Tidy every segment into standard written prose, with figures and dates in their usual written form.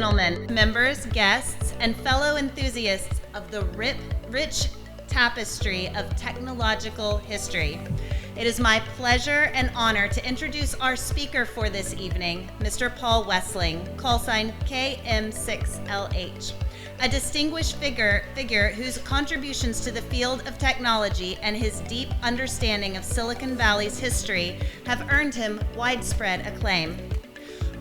gentlemen, members, guests, and fellow enthusiasts of the rich tapestry of technological history. It is my pleasure and honor to introduce our speaker for this evening, Mr. Paul Wesling, callsign KM6LH, a distinguished figure whose contributions to the field of technology and his deep understanding of Silicon Valley's history have earned him widespread acclaim.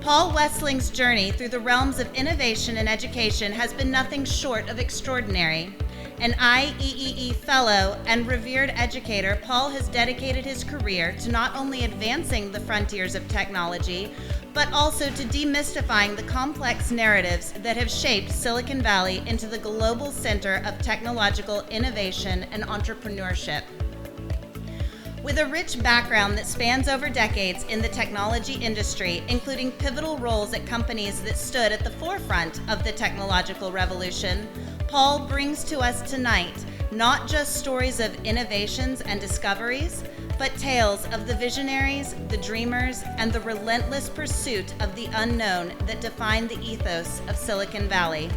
Paul Wesling's journey through the realms of innovation and education has been nothing short of extraordinary. An IEEE fellow and revered educator, Paul has dedicated his career to not only advancing the frontiers of technology, but also to demystifying the complex narratives that have shaped Silicon Valley into the global center of technological innovation and entrepreneurship. With a rich background that spans over decades in the technology industry, including pivotal roles at companies that stood at the forefront of the technological revolution, Paul brings to us tonight not just stories of innovations and discoveries, but tales of the visionaries, the dreamers, and the relentless pursuit of the unknown that define the ethos of Silicon Valley.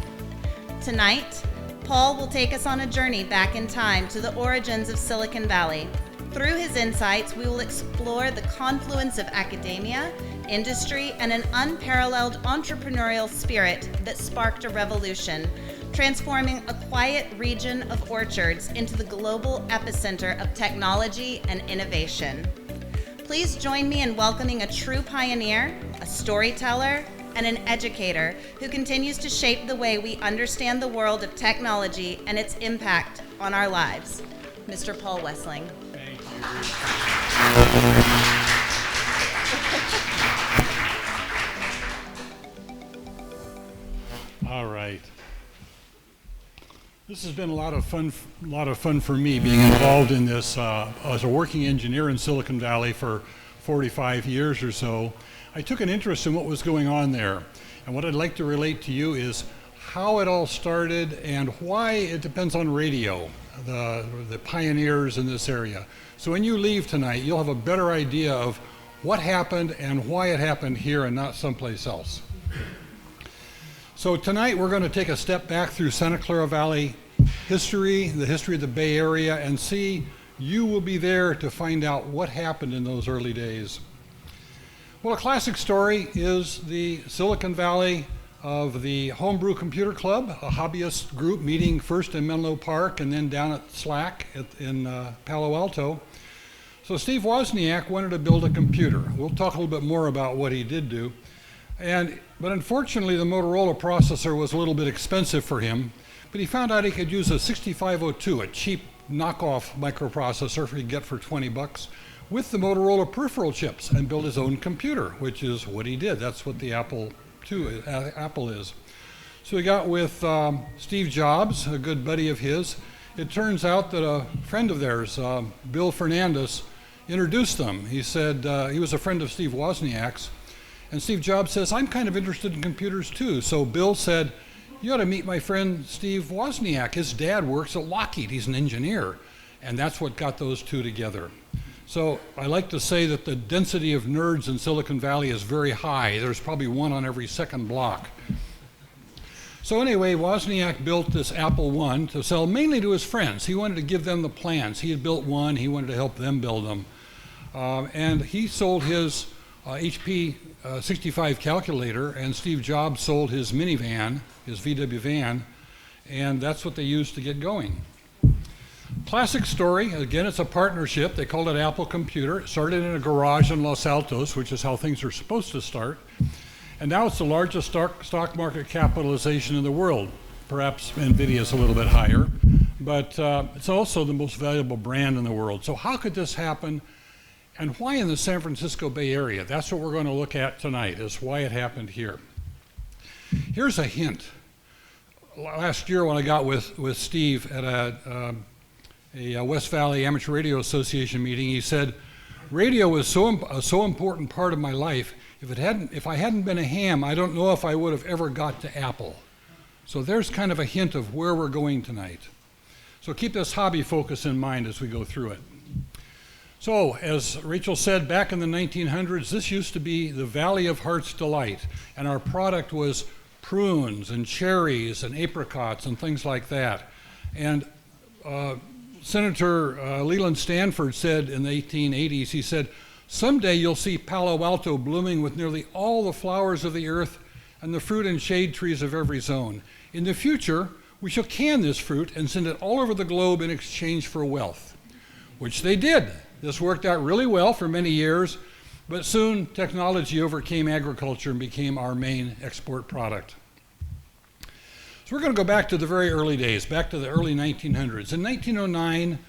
Tonight, Paul will take us on a journey back in time to the origins of Silicon Valley. Through his insights, we will explore the confluence of academia, industry, and an unparalleled entrepreneurial spirit that sparked a revolution, transforming a quiet region of orchards into the global epicenter of technology and innovation. Please join me in welcoming a true pioneer, a storyteller, and an educator who continues to shape the way we understand the world of technology and its impact on our lives. Mr. Paul Wesling. Thank you. All right. This has been a lot of fun for me being involved in this as a working engineer in Silicon Valley for 45 years or so. I took an interest in what was going on there, and what I'd like to relate to you is how it all started and why it depends on radio, the pioneers in this area. So when you leave tonight, you'll have a better idea of what happened and why it happened here and not someplace else. So tonight we're going to take a step back through Santa Clara Valley history, the history of the Bay Area, and see, you will be there to find out what happened in those early days. Well, a classic story is the Silicon Valley of the Homebrew Computer Club, a hobbyist group meeting first in Menlo Park and then down at SLAC in Palo Alto. So Steve Wozniak wanted to build a computer. We'll talk a little bit more about what he did do. But unfortunately, the Motorola processor was a little bit expensive for him, but he found out he could use a 6502, a cheap knockoff microprocessor he could get for 20 bucks, with the Motorola peripheral chips and build his own computer, which is what he did. That's what the Apple is. So he got with Steve Jobs, a good buddy of his. It turns out that a friend of theirs, Bill Fernandez, introduced them. He said he was a friend of Steve Wozniak's. And Steve Jobs says, I'm kind of interested in computers too. So Bill said, you ought to meet my friend Steve Wozniak. His dad works at Lockheed. He's an engineer. And that's what got those two together. So I like to say that the density of nerds in Silicon Valley is very high. There's probably one on every second block. So anyway, Wozniak built this Apple I to sell mainly to his friends. He wanted to give them the plans. He had built one. He wanted to help them build them. And he sold his HP 65 calculator, and Steve Jobs sold his minivan, his VW van, and that's what they used to get going. Classic story. Again, it's a partnership. They called it Apple Computer. It started in a garage in Los Altos, which is how things are supposed to start. And now it's the largest stock market capitalization in the world. Perhaps NVIDIA is a little bit higher, but it's also the most valuable brand in the world. So how could this happen? And why in the San Francisco Bay Area? That's what we're going to look at tonight, is why it happened here. Here's a hint. Last year when I got with Steve at a West Valley Amateur Radio Association meeting, he said, radio was so important part of my life. If I hadn't been a ham, I don't know if I would have ever got to Apple. So there's kind of a hint of where we're going tonight. So keep this hobby focus in mind as we go through it. So, as Rachel said, back in the 1900s, this used to be the Valley of Heart's Delight, and our product was prunes and cherries and apricots and things like that. And Senator Leland Stanford said in the 1880s, he said, "Someday you'll see Palo Alto blooming with nearly all the flowers of the earth and the fruit and shade trees of every zone. In the future, we shall can this fruit and send it all over the globe in exchange for wealth," which they did. This worked out really well for many years, but soon technology overcame agriculture and became our main export product. So we're going to go back to the very early days, back to the early 1900s. In 1909,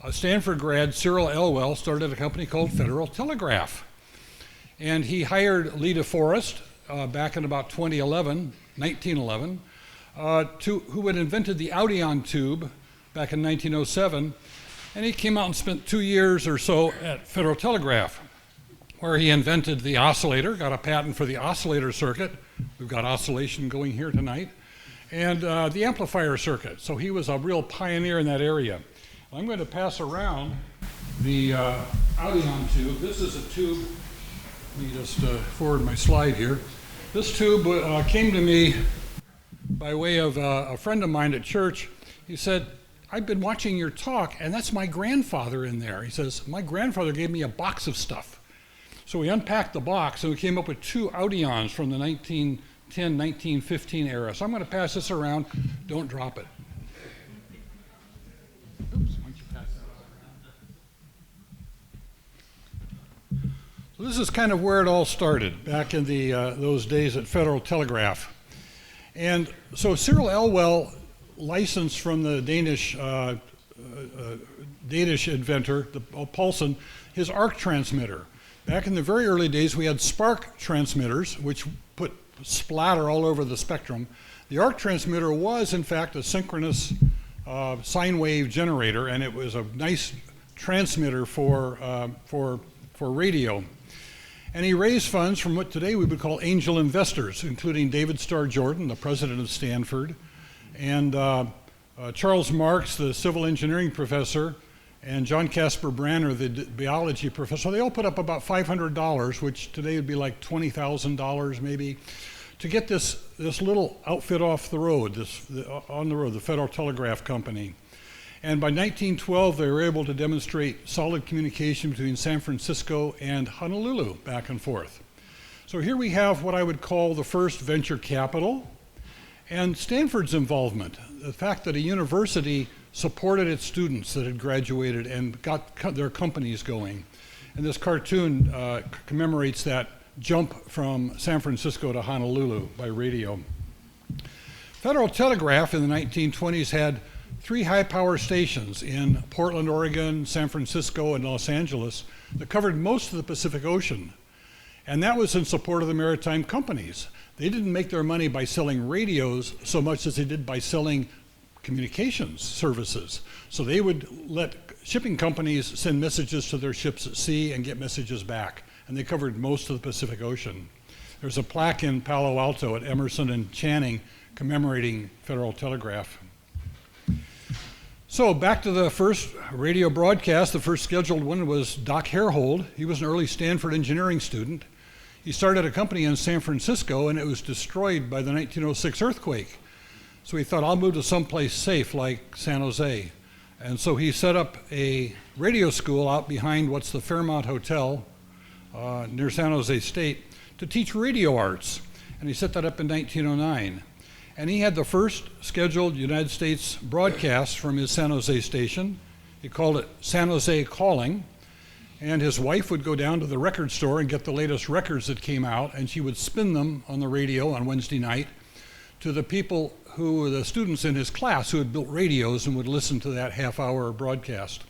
a Stanford grad, Cyril Elwell, started a company called Federal Telegraph. And he hired Lee DeForest back in about 1911, who had invented the Audion tube back in 1907. And he came out and spent 2 years or so at Federal Telegraph, where he invented the oscillator, got a patent for the oscillator circuit. We've got oscillation going here tonight. And the amplifier circuit. So he was a real pioneer in that area. I'm going to pass around the Audion tube. This is a tube. Let me just forward my slide here. This tube came to me by way of a friend of mine at church. He said, "I've been watching your talk, and that's my grandfather in there." He says, "My grandfather gave me a box of stuff." So we unpacked the box, and we came up with 2 Audions from the 1910, 1915 era. So I'm going to pass this around. Don't drop it. Oops, why don't you pass that around? So this is kind of where it all started, back in the those days at Federal Telegraph. And so Cyril Elwell licensed from the Danish inventor, Paulson, his arc transmitter. Back in the very early days, we had spark transmitters, which put splatter all over the spectrum. The arc transmitter was, in fact, a synchronous sine wave generator, and it was a nice transmitter for radio. And he raised funds from what today we would call angel investors, including David Starr Jordan, the president of Stanford, and Charles Marks, the civil engineering professor, and John Casper Branner, the biology professor. They all put up about $500, which today would be like $20,000 maybe, to get this little outfit off the road, on the road, the Federal Telegraph Company. And by 1912, they were able to demonstrate solid communication between San Francisco and Honolulu, back and forth. So here we have what I would call the first venture capital, and Stanford's involvement, the fact that a university supported its students that had graduated and got their companies going. And this cartoon commemorates that jump from San Francisco to Honolulu by radio. Federal Telegraph in the 1920s had 3 high-power stations in Portland, Oregon, San Francisco, and Los Angeles that covered most of the Pacific Ocean. And that was in support of the maritime companies. They didn't make their money by selling radios so much as they did by selling communications services. So they would let shipping companies send messages to their ships at sea and get messages back. And they covered most of the Pacific Ocean. There's a plaque in Palo Alto at Emerson and Channing commemorating Federal Telegraph. So back to the first radio broadcast. The first scheduled one was Doc Herhold. He was an early Stanford engineering student. He started a company in San Francisco, and it was destroyed by the 1906 earthquake. So he thought, I'll move to someplace safe like San Jose. And so he set up a radio school out behind what's the Fairmont Hotel near San Jose State to teach radio arts. And he set that up in 1909. And he had the first scheduled United States broadcast from his San Jose station. He called it San Jose Calling. And his wife would go down to the record store and get the latest records that came out, and she would spin them on the radio on Wednesday night to the people who were the students in his class who had built radios and would listen to that half-hour broadcast.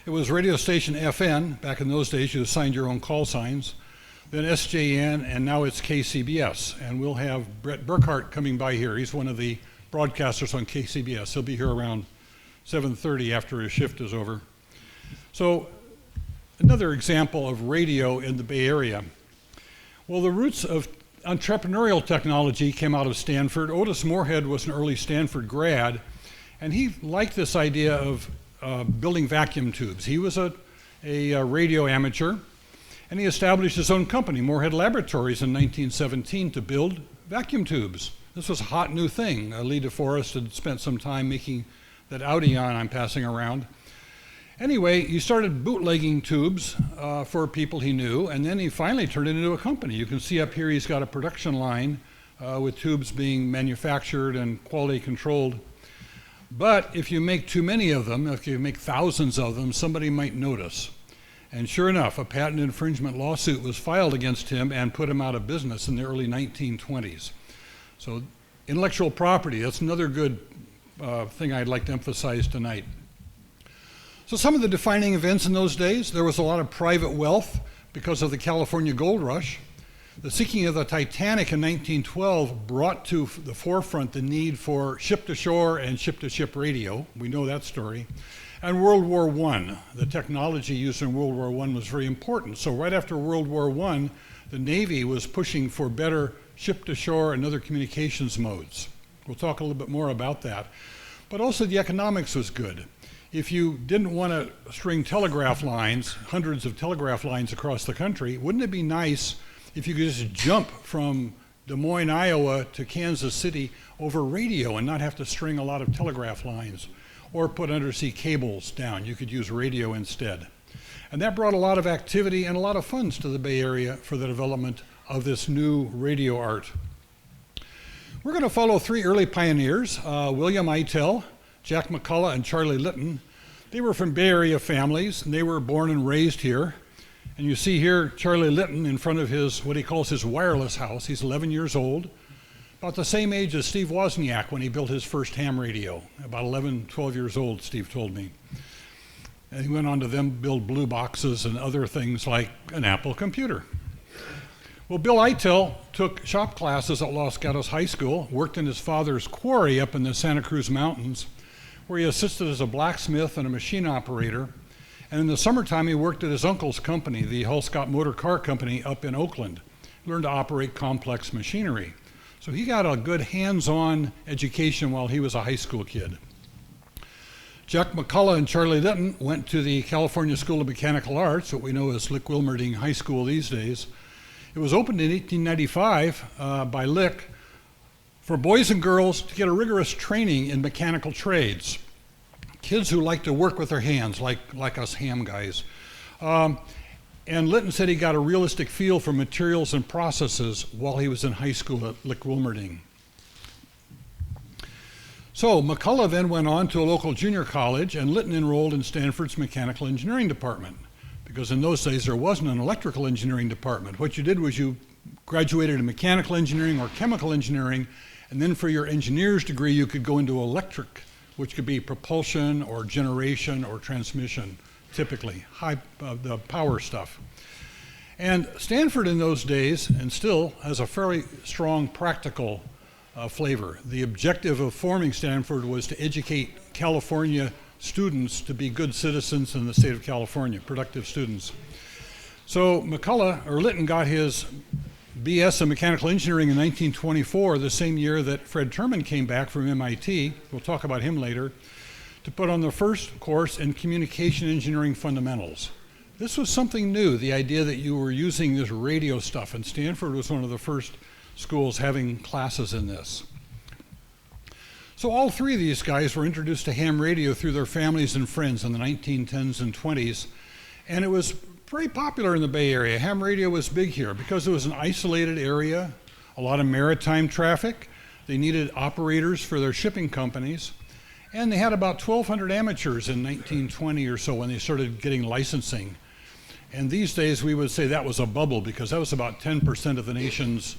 It was radio station FN. Back in those days, you assigned your own call signs. Then SJN, and now it's KCBS. And we'll have Brett Burkhart coming by here. He's one of the broadcasters on KCBS. He'll be here around 7:30 after his shift is over. So another example of radio in the Bay Area. Well, the roots of entrepreneurial technology came out of Stanford. Otis Moorhead was an early Stanford grad, and he liked this idea of building vacuum tubes. He was a radio amateur, and he established his own company, Moorhead Laboratories, in 1917 to build vacuum tubes. This was a hot new thing. Lee DeForest had spent some time making that Audion I'm passing around. Anyway, he started bootlegging tubes for people he knew, and then he finally turned it into a company. You can see up here he's got a production line with tubes being manufactured and quality controlled. But if you make too many of them, if you make thousands of them, somebody might notice. And sure enough, a patent infringement lawsuit was filed against him and put him out of business in the early 1920s. So intellectual property, that's another good thing I'd like to emphasize tonight. So some of the defining events in those days, there was a lot of private wealth because of the California gold rush. The sinking of the Titanic in 1912 brought to the forefront the need for ship-to-shore and ship-to-ship radio. We know that story. And World War I, the technology used in World War I was very important. So right after World War I, the Navy was pushing for better ship-to-shore and other communications modes. We'll talk a little bit more about that. But also the economics was good. If you didn't want to string telegraph lines, hundreds of telegraph lines across the country, wouldn't it be nice if you could just jump from Des Moines, Iowa to Kansas City over radio and not have to string a lot of telegraph lines or put undersea cables down? You could use radio instead. And that brought a lot of activity and a lot of funds to the Bay Area for the development of this new radio art. We're going to follow three early pioneers, William Eitel, Jack McCullough, and Charlie Litton. They were from Bay Area families, and they were born and raised here. And you see here Charlie Litton in front of his, what he calls his wireless house. He's 11 years old, about the same age as Steve Wozniak when he built his first ham radio, about 11, 12 years old, Steve told me. And he went on to then build blue boxes and other things like an Apple computer. Well, Bill Eitel took shop classes at Los Gatos High School, worked in his father's quarry up in the Santa Cruz Mountains, where he assisted as a blacksmith and a machine operator. And in the summertime, he worked at his uncle's company, the Hull Scott Motor Car Company up in Oakland, learned to operate complex machinery. So he got a good hands-on education while he was a high school kid. Jack McCullough and Charlie Litton went to the California School of Mechanical Arts, what we know as Lick-Wilmerding High School these days. It was opened in 1895 by Lick for boys and girls to get a rigorous training in mechanical trades. Kids who like to work with their hands, like us ham guys. And Litton said he got a realistic feel for materials and processes while he was in high school at Lick-Wilmerding. So McCullough then went on to a local junior college, and Litton enrolled in Stanford's mechanical engineering department, because in those days there wasn't an electrical engineering department. What you did was you graduated in mechanical engineering or chemical engineering, and then for your engineer's degree you could go into electric, which could be propulsion or generation or transmission, typically, the power stuff. And Stanford in those days, and still, has a fairly strong practical flavor. The objective of forming Stanford was to educate California students to be good citizens in the state of California, productive students. So Litton got his BS in mechanical engineering in 1924, the same year that Fred Terman came back from MIT, we'll talk about him later, to put on the first course in communication engineering fundamentals. This was something new, the idea that you were using this radio stuff, and Stanford was one of the first schools having classes in this. So all three of these guys were introduced to ham radio through their families and friends in the 1910s and 20s, and it was very popular in the Bay Area. Ham radio was big here because it was an isolated area, a lot of maritime traffic. They needed operators for their shipping companies, and they had about 1,200 amateurs in 1920 or so when they started getting licensing. And these days we would say that was a bubble because that was about 10% of the nation's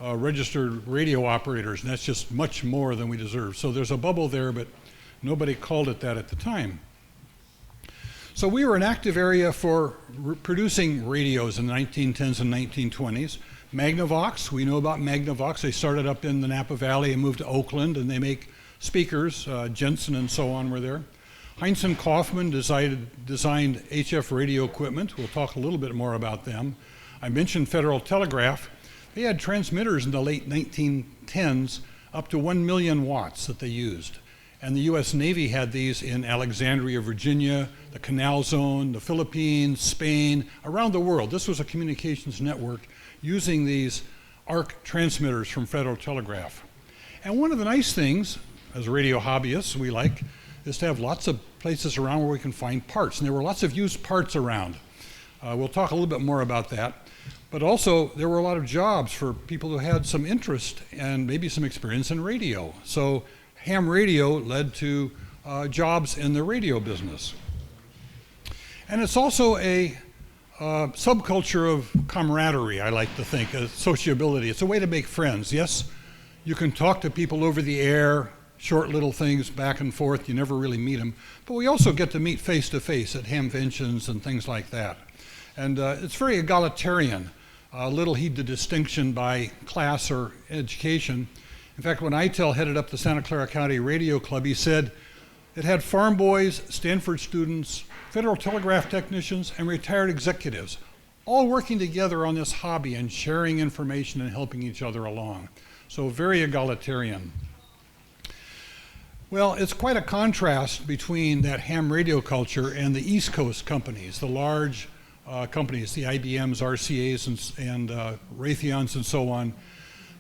registered radio operators, and that's just much more than we deserve. So there's a bubble there, but nobody called it that at the time. So we were an active area for producing radios in the 1910s and 1920s. Magnavox, we know about Magnavox. They started up in the Napa Valley and moved to Oakland, and they make speakers. Jensen and so on were there. Heinz and Kaufman designed HF radio equipment. We'll talk a little bit more about them. I mentioned Federal Telegraph. They had transmitters in the late 1910s up to 1 million watts that they used. And the US Navy had these in Alexandria, Virginia, the Canal Zone, the Philippines, Spain, around the world. This was a communications network using these arc transmitters from Federal Telegraph. And one of the nice things, as radio hobbyists, we like, is to have lots of places around where we can find parts. And there were lots of used parts around. We'll talk a little bit more about that. But also, there were a lot of jobs for people who had some interest and maybe some experience in radio. So ham radio led to jobs in the radio business. And it's also a subculture of camaraderie, I like to think, sociability. It's a way to make friends. Yes, you can talk to people over the air, short little things back and forth. You never really meet them. But we also get to meet face to face at hamventions and things like that. And it's very egalitarian. Little heed to distinction by class or education. In fact, when Eitel headed up the Santa Clara County Radio Club, he said it had farm boys, Stanford students, Federal Telegraph technicians, and retired executives, all working together on this hobby and sharing information and helping each other along. So very egalitarian. Well, it's quite a contrast between that ham radio culture and the East Coast companies, the large companies, the IBMs, RCAs, and Raytheons and so on,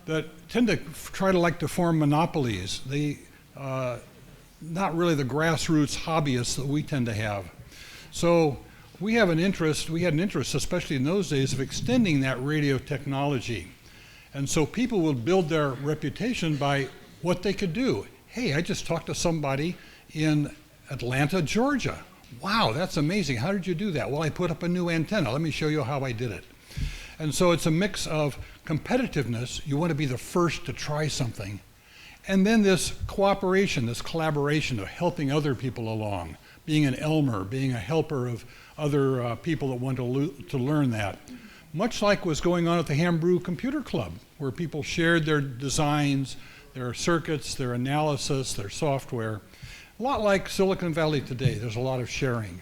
that tend to try to like to form monopolies. They, not really the grassroots hobbyists that we tend to have. So we had an interest, especially in those days, of extending that radio technology. And so people would build their reputation by what they could do. Hey, I just talked to somebody in Atlanta, Georgia. Wow, that's amazing. How did you do that? Well, I put up a new antenna. Let me show you how I did it. And so it's a mix of competitiveness. You want to be the first to try something. And then this cooperation, this collaboration of helping other people along, being an Elmer, being a helper of other people that want to learn that. Much like was going on at the Ham Brew Computer Club, where people shared their designs, their circuits, their analysis, their software. A lot like Silicon Valley today, there's a lot of sharing.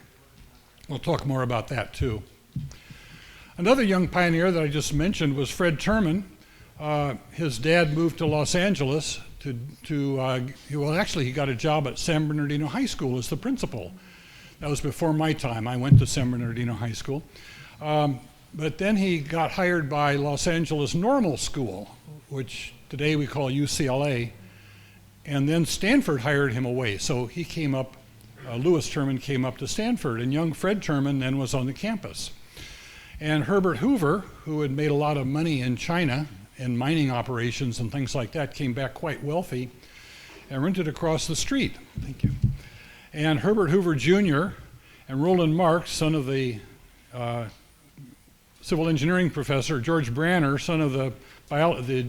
We'll talk more about that too. Another young pioneer that I just mentioned was Fred Terman. His dad moved to Los Angeles well, actually he got a job at San Bernardino High School as the principal. That was before my time. I went to San Bernardino High School. But then he got hired by Los Angeles Normal School, which today we call UCLA. And then Stanford hired him away. So he came up, Louis Terman came up to Stanford, and young Fred Terman then was on the campus. And Herbert Hoover, who had made a lot of money in China in mining operations and things like that, came back quite wealthy and rented across the street. Thank you. And Herbert Hoover Jr. and Roland Marx, son of the civil engineering professor, George Branner, son of the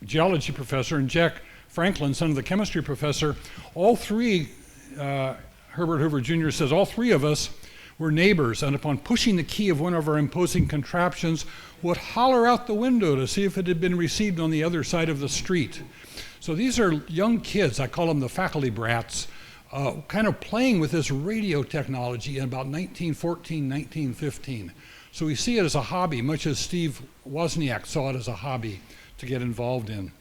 geology professor, and Jack Franklin, son of the chemistry professor, all three, Herbert Hoover Jr. says, all three of us were neighbors, and upon pushing the key of one of our imposing contraptions, would holler out the window to see if it had been received on the other side of the street. So these are young kids, I call them the faculty brats, kind of playing with this radio technology in about 1914, 1915. So we see it as a hobby, much as Steve Wozniak saw it as a hobby to get involved in.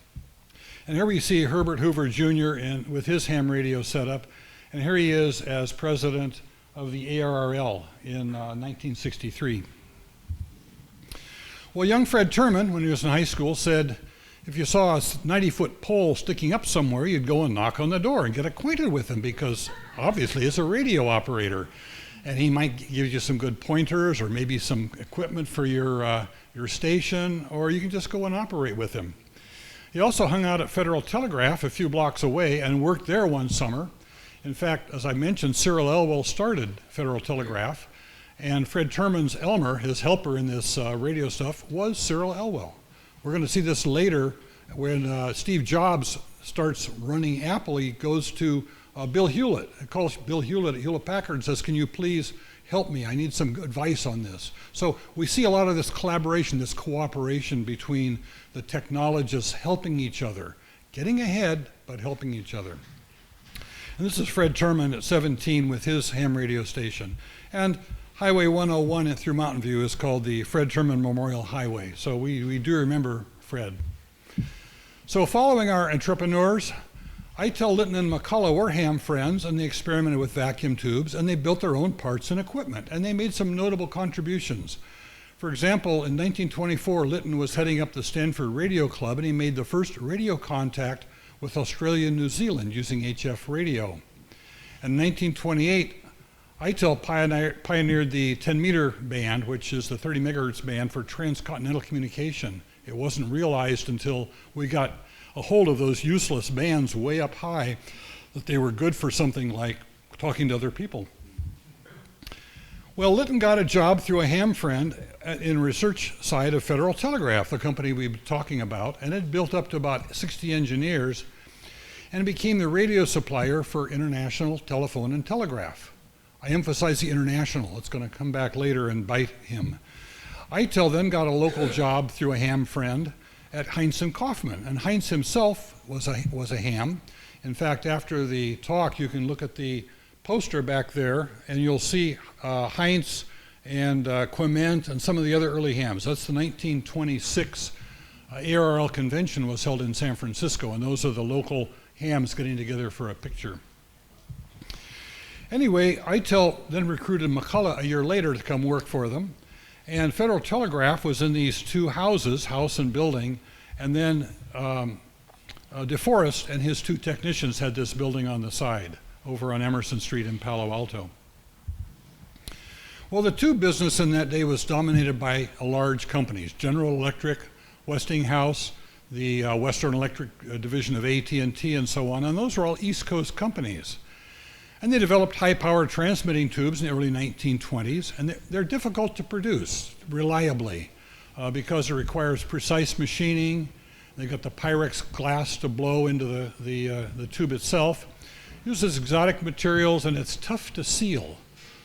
And here we see Herbert Hoover Jr. With his ham radio setup, and here he is as president of the ARRL in 1963. Well, young Fred Terman, when he was in high school, said if you saw a 90-foot pole sticking up somewhere, you'd go and knock on the door and get acquainted with him, because obviously it's a radio operator. And he might give you some good pointers or maybe some equipment for your station, or you can just go and operate with him. He also hung out at Federal Telegraph a few blocks away and worked there one summer. In fact, as I mentioned, Cyril Elwell started Federal Telegraph, and Fred Terman's Elmer, his helper in this radio stuff, was Cyril Elwell. We're going to see this later when Steve Jobs starts running Apple. He goes to Bill Hewlett, calls Bill Hewlett at Hewlett Packard and says, can you please help me? I need some advice on this. So we see a lot of this collaboration, this cooperation between the technologists helping each other, getting ahead, but helping each other. And this is Fred Terman at 17 with his ham radio station. And Highway 101 through Mountain View is called the Fred Terman Memorial Highway. So we do remember Fred. So following our entrepreneurs, Eitel, Litton, and McCullough were ham friends, and they experimented with vacuum tubes, and they built their own parts and equipment, and they made some notable contributions. For example, in 1924, Litton was heading up the Stanford Radio Club, and he made the first radio contact with Australia and New Zealand using HF radio. And in 1928, Eitel pioneered the 10-meter band, which is the 30 megahertz band for transcontinental communication. It wasn't realized until we got a hold of those useless bands way up high that they were good for something like talking to other people. Well, Litton got a job through a ham friend in research side of Federal Telegraph, the company we've been talking about, and it built up to about 60 engineers and became the radio supplier for international telephone and telegraph. I emphasize the international. It's going to come back later and bite him. Eitel then got a local job through a ham friend at Heinz and Kaufman, and Heinz himself was a ham. In fact, after the talk, you can look at the poster back there, and you'll see Heinz and Quement and some of the other early hams. That's the 1926 ARRL convention was held in San Francisco, and those are the local hams getting together for a picture. Anyway, Eitel then recruited McCullough a year later to come work for them, and Federal Telegraph was in these two houses, house and building, and then DeForest and his two technicians had this building on the side over on Emerson Street in Palo Alto. Well, the tube business in that day was dominated by large companies, General Electric, Westinghouse, the Western Electric division of AT&T, and so on, and those were all East Coast companies. And they developed high-power transmitting tubes in the early 1920s, and they're difficult to produce reliably because it requires precise machining. They got the Pyrex glass to blow into the tube itself. Uses exotic materials, and it's tough to seal.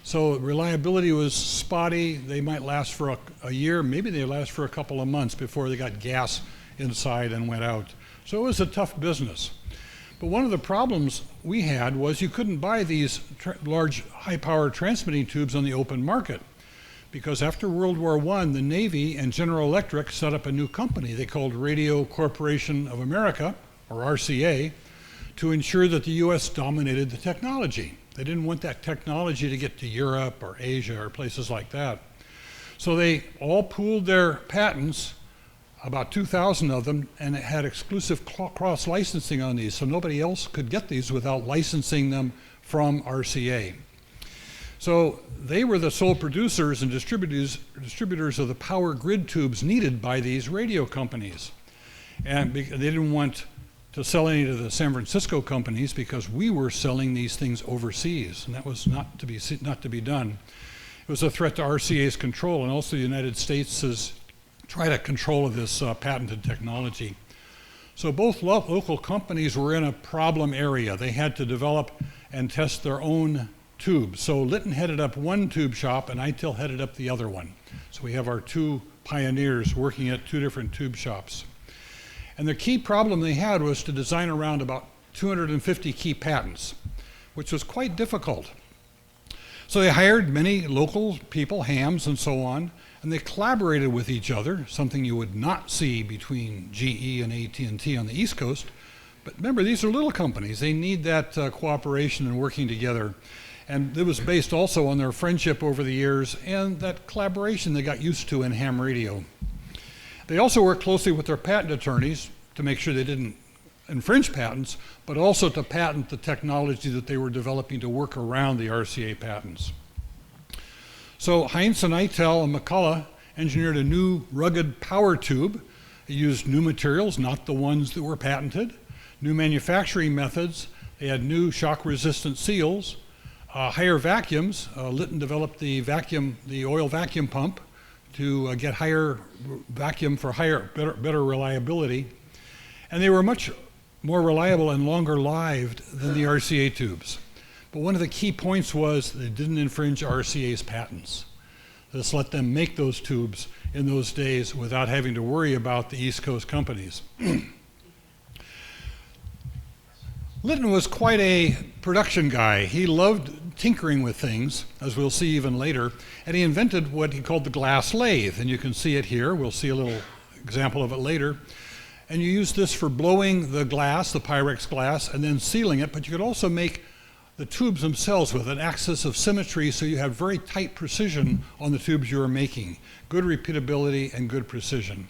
So reliability was spotty. They might last for a year, maybe they last for a couple of months before they got gas inside and went out. So it was a tough business. But one of the problems we had was you couldn't buy these large high-power transmitting tubes on the open market, because after World War I, the Navy and General Electric set up a new company they called Radio Corporation of America, or RCA, to ensure that the US dominated the technology. They didn't want that technology to get to Europe or Asia or places like that. So they all pooled their patents, about 2,000 of them, and it had exclusive cross-licensing on these, so nobody else could get these without licensing them from RCA. So they were the sole producers and distributors of the power grid tubes needed by these radio companies. And they didn't want to sell any to the San Francisco companies because we were selling these things overseas, and that was not to be done. It was a threat to RCA's control, and also the United States has tried to control of this patented technology. So both local companies were in a problem area. They had to develop and test their own tubes. So Litton headed up one tube shop, and Eitel headed up the other one. So we have our two pioneers working at two different tube shops. And the key problem they had was to design around about 250 key patents, which was quite difficult. So they hired many local people, hams and so on, and they collaborated with each other, something you would not see between GE and AT&T on the East Coast. But remember, these are little companies. They need that cooperation and working together. And it was based also on their friendship over the years and that collaboration they got used to in ham radio. They also worked closely with their patent attorneys to make sure they didn't infringe patents, but also to patent the technology that they were developing to work around the RCA patents. So Heinz and Eitel and McCullough engineered a new rugged power tube. It used new materials, not the ones that were patented, new manufacturing methods. They had new shock-resistant seals, higher vacuums. Litton developed the oil vacuum pump to get higher vacuum for better reliability. And they were much more reliable and longer lived than the RCA tubes. But one of the key points was they didn't infringe RCA's patents. This let them make those tubes in those days without having to worry about the East Coast companies. Litton was quite a production guy. He loved tinkering with things, as we'll see even later, and he invented what he called the glass lathe, and you can see it here. We'll see a little example of it later. And you use this for blowing the glass, the Pyrex glass, and then sealing it, but you could also make the tubes themselves with an axis of symmetry, so you have very tight precision on the tubes you are making, good repeatability and good precision.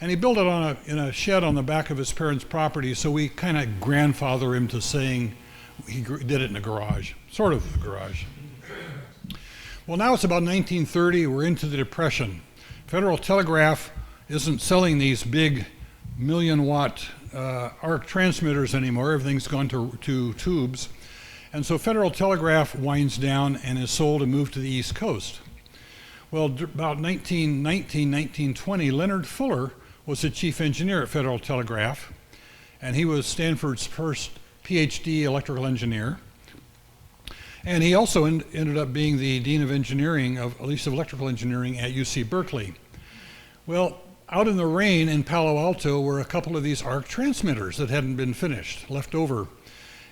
And he built it in a shed on the back of his parents' property, so we kind of grandfather him to saying he did it in a garage, sort of a garage. Well, now it's about 1930, we're into the Depression. Federal Telegraph isn't selling these big million-watt arc transmitters anymore. Everything's gone to tubes. And so Federal Telegraph winds down and is sold and moved to the East Coast. Well, about 1919, 1920, Leonard Fuller was the chief engineer at Federal Telegraph, and he was Stanford's first PhD electrical engineer. And he also ended up being the dean of engineering, at least of electrical engineering, at UC Berkeley. Well, out in the rain in Palo Alto were a couple of these arc transmitters that hadn't been finished, left over.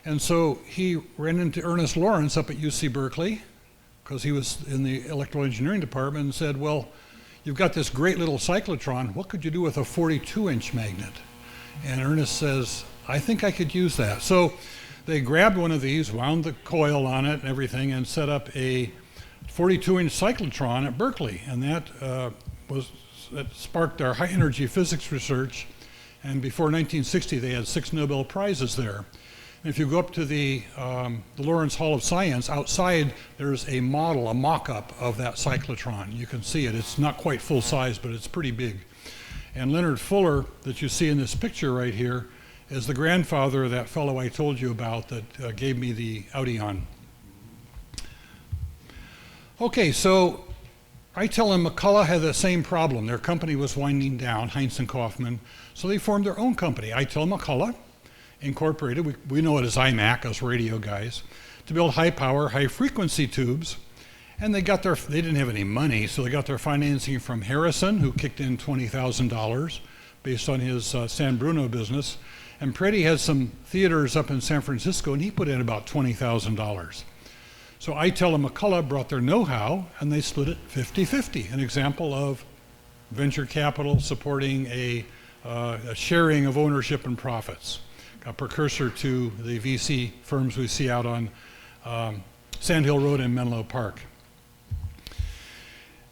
And so he ran into Ernest Lawrence up at UC Berkeley, because he was in the electrical engineering department, and said, well, you've got this great little cyclotron, what could you do with a 42-inch magnet? And Ernest says, I think I could use that. So they grabbed one of these, wound the coil on it and everything, and set up a 42-inch cyclotron at Berkeley. And that sparked our high-energy physics research. And before 1960, they had 6 Nobel Prizes there. And if you go up to the Lawrence Hall of Science, outside there's a model, a mock-up of that cyclotron. You can see it. It's not quite full size, but it's pretty big. And Leonard Fuller, that you see in this picture right here, is the grandfather of that fellow I told you about that gave me the Audion. Okay, so Eitel and McCullough had the same problem. Their company was winding down, Heinz and Kaufman, so they formed their own company, Eitel McCullough Incorporated. We know it as IMAC, us radio guys, to build high-power, high-frequency tubes. And they didn't have any money, so they got their financing from Harrison, who kicked in $20,000 based on his San Bruno business. And Preddy had some theaters up in San Francisco, and he put in about $20,000. So Eitel and McCullough brought their know-how, and they split it 50-50, an example of venture capital supporting a sharing of ownership and profits, a precursor to the VC firms we see out on Sand Hill Road in Menlo Park.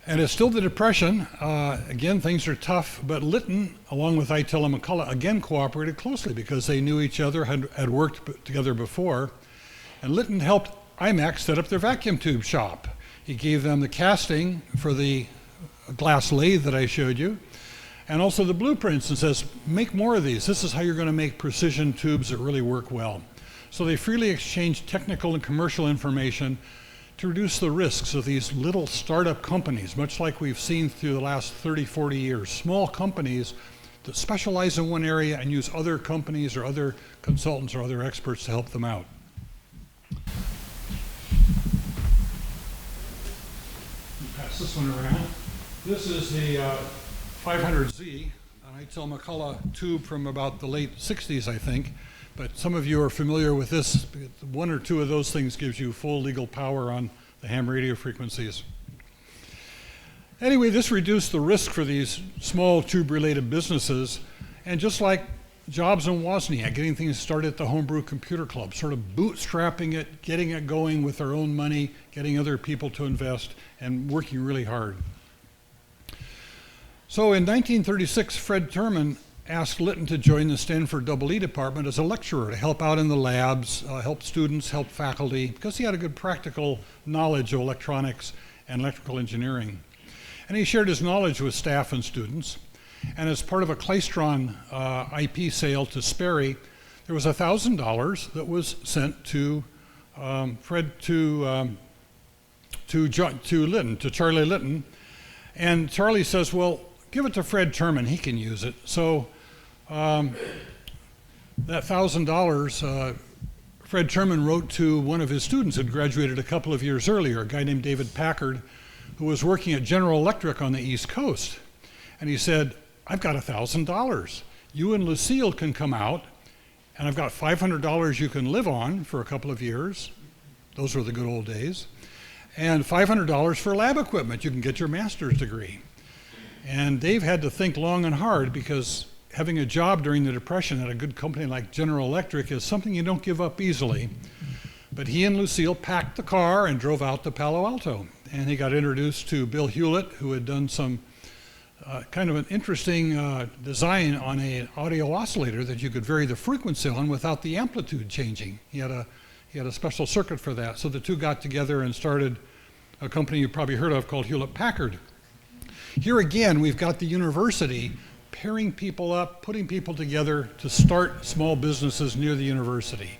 And it's still the Depression. Again, things are tough, but Litton, along with Eitel and McCullough, again cooperated closely because they knew each other, had worked together before. And Litton helped IMAX set up their vacuum tube shop. He gave them the casting for the glass lathe that I showed you, and also the blueprints, and says, make more of these. This is how you're going to make precision tubes that really work well. So they freely exchanged technical and commercial information to reduce the risks of these little startup companies, much like we've seen through the last 30, 40 years. Small companies that specialize in one area and use other companies or other consultants or other experts to help them out. Pass this one around. This is the 500Z, an Eitel McCullough tube from about the late 60s, I think. But some of you are familiar with this. One or two of those things gives you full legal power on the ham radio frequencies. Anyway, this reduced the risk for these small tube-related businesses. And just like Jobs and Wozniak, getting things started at the Homebrew Computer Club, sort of bootstrapping it, getting it going with their own money, getting other people to invest, and working really hard. So in 1936, Fred Terman asked Litton to join the Stanford EE department as a lecturer to help out in the labs, help students, help faculty, because he had a good practical knowledge of electronics and electrical engineering. And he shared his knowledge with staff and students. And as part of a Klystron IP sale to Sperry, there was $1,000 that was sent to Litton, to Charlie Litton. And Charlie says, well, give it to Fred Terman, he can use it. So that $1,000, Fred Terman wrote to one of his students who had graduated a couple of years earlier, a guy named David Packard, who was working at General Electric on the East Coast. And he said, I've got $1,000. You and Lucille can come out, and I've got $500 you can live on for a couple of years. Those were the good old days. And $500 for lab equipment. You can get your master's degree. And Dave had to think long and hard, because having a job during the Depression at a good company like General Electric is something you don't give up easily. But he and Lucille packed the car and drove out to Palo Alto. And he got introduced to Bill Hewlett, who had done some kind of an interesting design on an audio oscillator that you could vary the frequency on without the amplitude changing. He had a special circuit for that. So the two got together and started a company you probably heard of called Hewlett Packard. Here again, we've got the university pairing people up, putting people together to start small businesses near the university,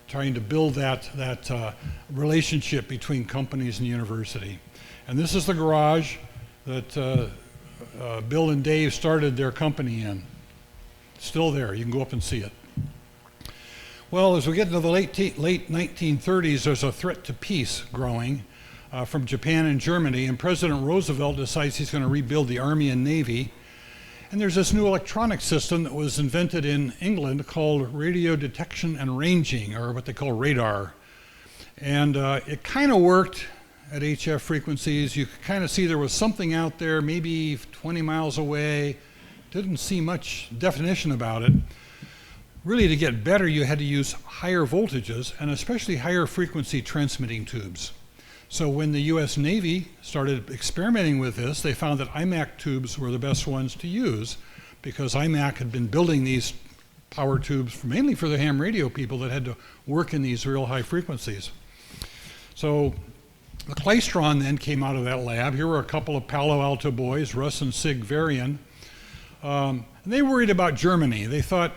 trying to build that relationship between companies and the university. And this is the garage that Bill and Dave started their company in. Still there, you can go up and see it. Well, as we get into the late 1930s, there's a threat to peace growing from Japan and Germany, and President Roosevelt decides he's going to rebuild the Army and Navy. And there's this new electronic system that was invented in England called radio detection and ranging, or what they call radar. And it kind of worked at HF frequencies. You could kind of see there was something out there, maybe 20 miles away. Didn't see much definition about it. Really, to get better, you had to use higher voltages and especially higher frequency transmitting tubes. So when the US Navy started experimenting with this, they found that IMAC tubes were the best ones to use because IMAC had been building these power tubes mainly for the ham radio people that had to work in these real high frequencies. So the Claystron then came out of that lab. Here were a couple of Palo Alto boys, Russ and Sig Varian. And they worried about Germany. They thought,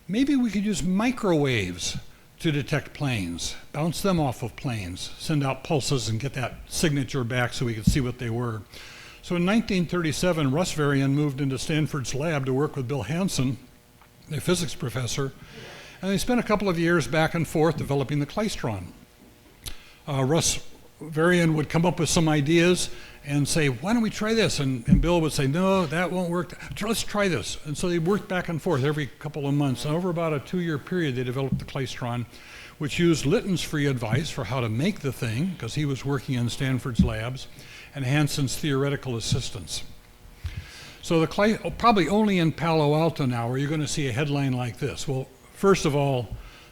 maybe we could use microwaves to detect planes, bounce them off of planes, send out pulses and get that signature back so we could see what they were. So in 1937, Russ Varian moved into Stanford's lab to work with Bill Hansen, their physics professor, and they spent a couple of years back and forth developing the Claystron. Russ Varian would come up with some ideas and say, why don't we try this? And Bill would say, no, that won't work. Let's try this. And so they worked back and forth every couple of months. And over about a 2-year period, they developed the Claystron, which used Litton's free advice for how to make the thing, because he was working in Stanford's labs, and Hansen's theoretical assistance. So probably only in Palo Alto now are you going to see a headline like this. Well, first of all,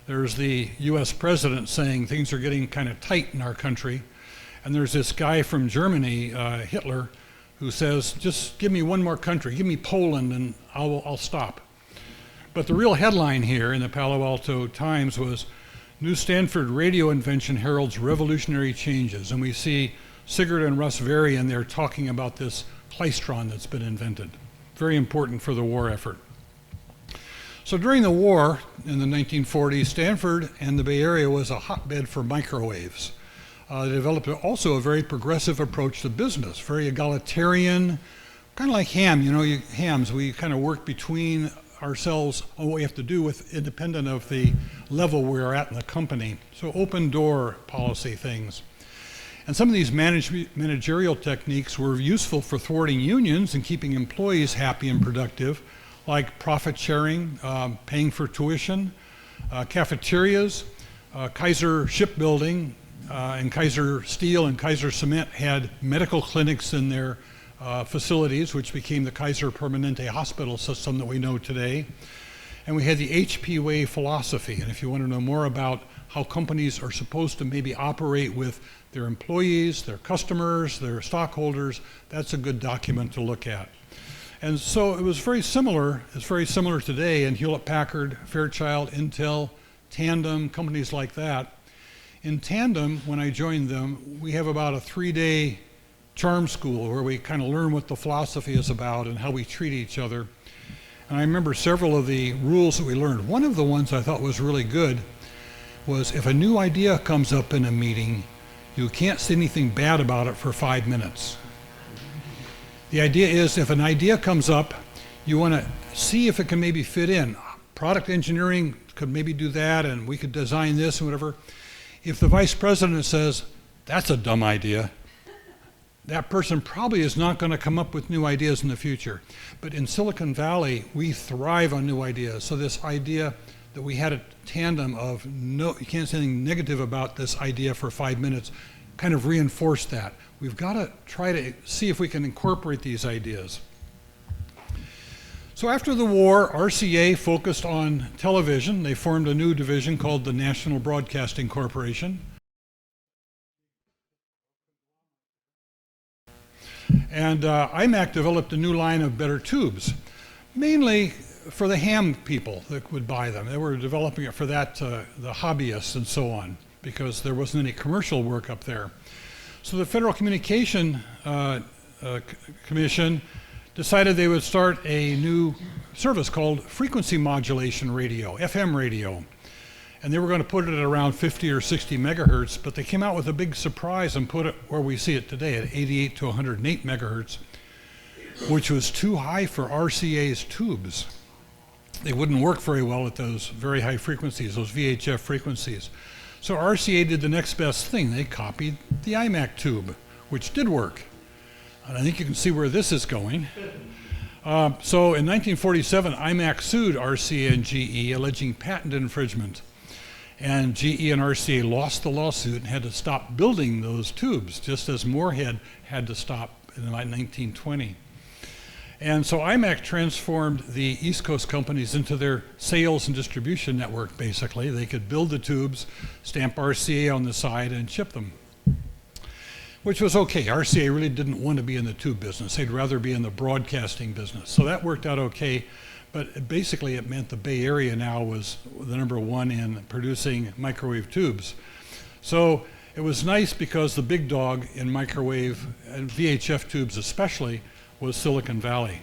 there's the US president saying things are getting kind of tight in our country. And there's this guy from Germany, Hitler, who says, just give me one more country, give me Poland and I'll stop. But the real headline here in the Palo Alto Times was, new Stanford radio invention heralds revolutionary changes. And we see Sigurd and Russ Varian there talking about this Claystron that's been invented. Very important for the war effort. So during the war in the 1940s, Stanford and the Bay Area was a hotbed for microwaves. They developed also a very progressive approach to business, very egalitarian, kind of like hams. We kind of work between ourselves on what we have to do with independent of the level we're at in the company. So open door policy things. And some of these managerial techniques were useful for thwarting unions and keeping employees happy and productive, like profit sharing, paying for tuition, cafeterias, Kaiser Shipbuilding, and Kaiser Steel and Kaiser Cement had medical clinics in their facilities, which became the Kaiser Permanente hospital system that we know today. And we had the HP Way philosophy. And if you want to know more about how companies are supposed to maybe operate with their employees, their customers, their stockholders, that's a good document to look at. And so it was very similar. It's very similar today in Hewlett Packard, Fairchild, Intel, Tandem, companies like that. In Tandem, when I joined them, we have about a 3-day charm school where we kind of learn what the philosophy is about and how we treat each other. And I remember several of the rules that we learned. One of the ones I thought was really good was if a new idea comes up in a meeting, you can't say anything bad about it for 5 minutes. The idea is if an idea comes up, you want to see if it can maybe fit in. Product engineering could maybe do that, and we could design this and whatever. If the vice president says, that's a dumb idea, that person probably is not going to come up with new ideas in the future. But in Silicon Valley, we thrive on new ideas. So this idea that we had a tandem of no, you can't say anything negative about this idea for 5 minutes, kind of reinforced that. We've got to try to see if we can incorporate these ideas. So after the war, RCA focused on television. They formed a new division called the National Broadcasting Corporation. And IMAC developed a new line of better tubes, mainly for the ham people that would buy them. They were developing it for that, the hobbyists and so on, because there wasn't any commercial work up there. So the Federal Communication Commission decided they would start a new service called frequency modulation radio, FM radio. And they were going to put it at around 50 or 60 megahertz, but they came out with a big surprise and put it where we see it today at 88 to 108 megahertz, which was too high for RCA's tubes. They wouldn't work very well at those very high frequencies, those VHF frequencies. So RCA did the next best thing. They copied the IMAC tube, which did work. And I think you can see where this is going. So in 1947, IMAC sued RCA and GE, alleging patent infringement. And GE and RCA lost the lawsuit and had to stop building those tubes, just as Moorhead had to stop in 1920. And so IMAC transformed the East Coast companies into their sales and distribution network, basically. They could build the tubes, stamp RCA on the side, and ship them, which was okay. RCA really didn't want to be in the tube business. They'd rather be in the broadcasting business. So that worked out okay. But basically it meant the Bay Area now was the #1 in producing microwave tubes. So it was nice because the big dog in microwave and VHF tubes especially was Silicon Valley.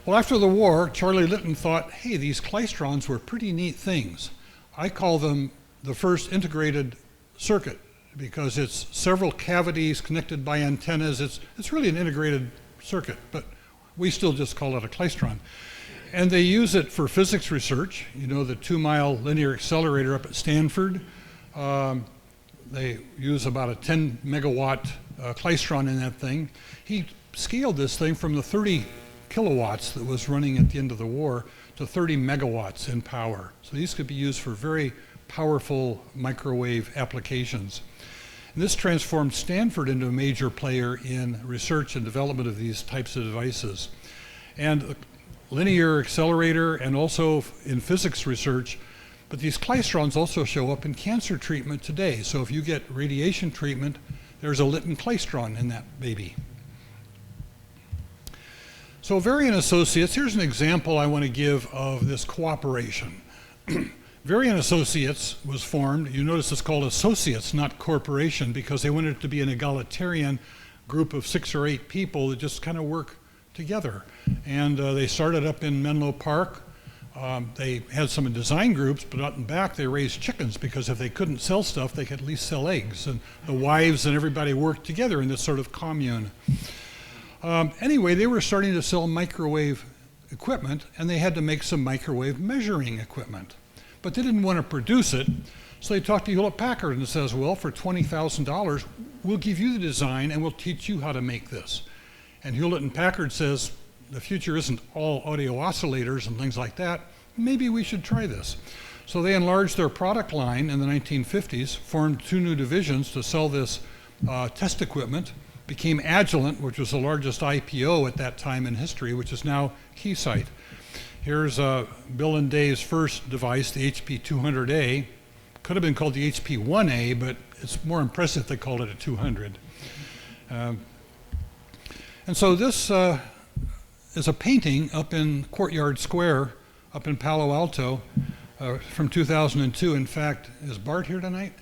Well, after the war, Charlie Litton thought, hey, these klystrons were pretty neat things. I call them the first integrated circuit because it's several cavities connected by antennas. It's really an integrated circuit, but we still just call it a klystron. And they use it for physics research. You know, the 2-mile linear accelerator up at Stanford, they use about a 10 megawatt klystron in that thing. He scaled this thing from the 30 kilowatts that was running at the end of the war to 30 megawatts in power. So these could be used for very powerful microwave applications. And this transformed Stanford into a major player in research and development of these types of devices. And linear accelerator and also in physics research, but these klystrons also show up in cancer treatment today. So if you get radiation treatment, there's a Litton klystron in that baby. So Varian Associates, here's an example I want to give of this cooperation. Varian Associates was formed, you notice it's called associates, not corporation, because they wanted it to be an egalitarian group of 6 or 8 people that just kind of work together. And they started up in Menlo Park. They had some design groups, but out in back they raised chickens because if they couldn't sell stuff, they could at least sell eggs. And the wives and everybody worked together in this sort of commune. Anyway, they were starting to sell microwave equipment, and they had to make some microwave measuring equipment. But they didn't want to produce it, so they talked to Hewlett Packard and says, well, for $20,000, we'll give you the design and we'll teach you how to make this. And Hewlett and Packard says, the future isn't all audio oscillators and things like that. Maybe we should try this. So they enlarged their product line in the 1950s, formed 2 new divisions to sell this test equipment, became Agilent, which was the largest IPO at that time in history, which is now Keysight. Here's Bill and Dave's first device, the HP 200A. Could have been called the HP 1A, but it's more impressive they called it a 200. And so this is a painting up in Courtyard Square, up in Palo Alto, from 2002. In fact, is Bart here tonight?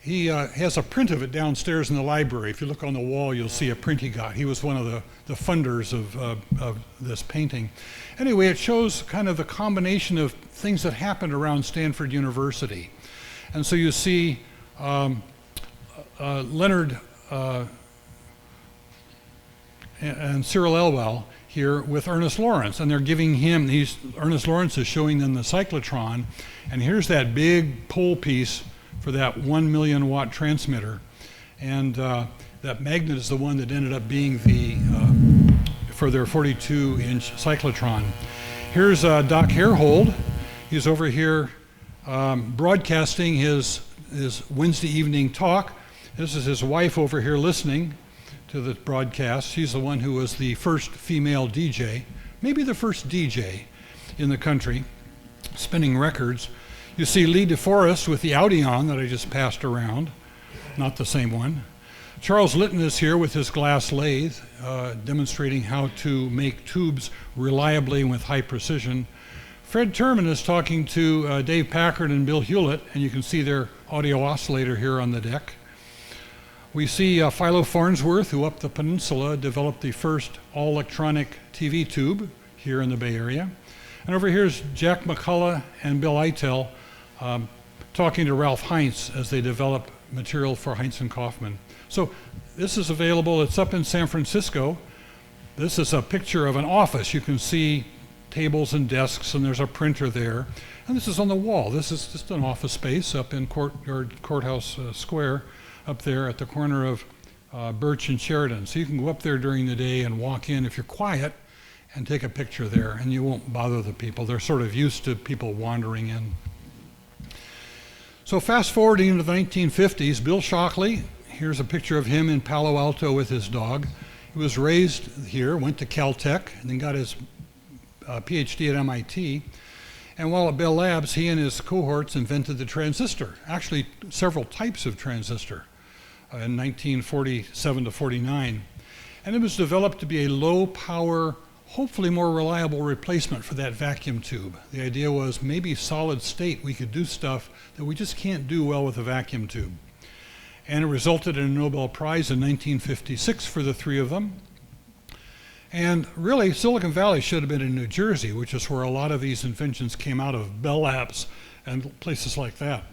He has a print of it downstairs in the library. If you look on the wall, you'll see a print he got. He was one of the funders of this painting. Anyway, it shows kind of the combination of things that happened around Stanford University. And so you see Leonard and Cyril Elwell here with Ernest Lawrence, and they're giving him, Ernest Lawrence is showing them the cyclotron, and here's that big pole piece for that 1 million watt transmitter. And that magnet is the one that ended up being the, for their 42-inch cyclotron. Here's Doc Hairhold. He's over here broadcasting his Wednesday evening talk. This is his wife over here listening to the broadcast. She's the one who was the first female DJ, maybe the first DJ in the country, spinning records. You see Lee DeForest with the Audion that I just passed around, not the same one. Charles Litton is here with his glass lathe, demonstrating how to make tubes reliably and with high precision. Fred Terman is talking to Dave Packard and Bill Hewlett, and you can see their audio oscillator here on the deck. We see Philo Farnsworth, who up the peninsula developed the first all-electronic TV tube here in the Bay Area. And over here is Jack McCullough and Bill Eitel talking to Ralph Heinz as they develop material for Heinz and Kaufman. So this is available, it's up in San Francisco. This is a picture of an office. You can see tables and desks, and there's a printer there. And this is on the wall. This is just an office space up in Courthouse Square, up there at the corner of Birch and Sheridan. So you can go up there during the day and walk in if you're quiet and take a picture there, and you won't bother the people. They're sort of used to people wandering in. So fast forwarding into the 1950s, Bill Shockley, here's a picture of him in Palo Alto with his dog. He was raised here, went to Caltech, and then got his PhD at MIT. And while at Bell Labs, he and his cohorts invented the transistor, actually several types of transistor in 1947 to 49. And it was developed to be a low power, hopefully more reliable replacement for that vacuum tube. The idea was maybe solid state, we could do stuff that we just can't do well with a vacuum tube. And it resulted in a Nobel Prize in 1956 for the three of them. And really, Silicon Valley should have been in New Jersey, which is where a lot of these inventions came out of, Bell Labs and places like that.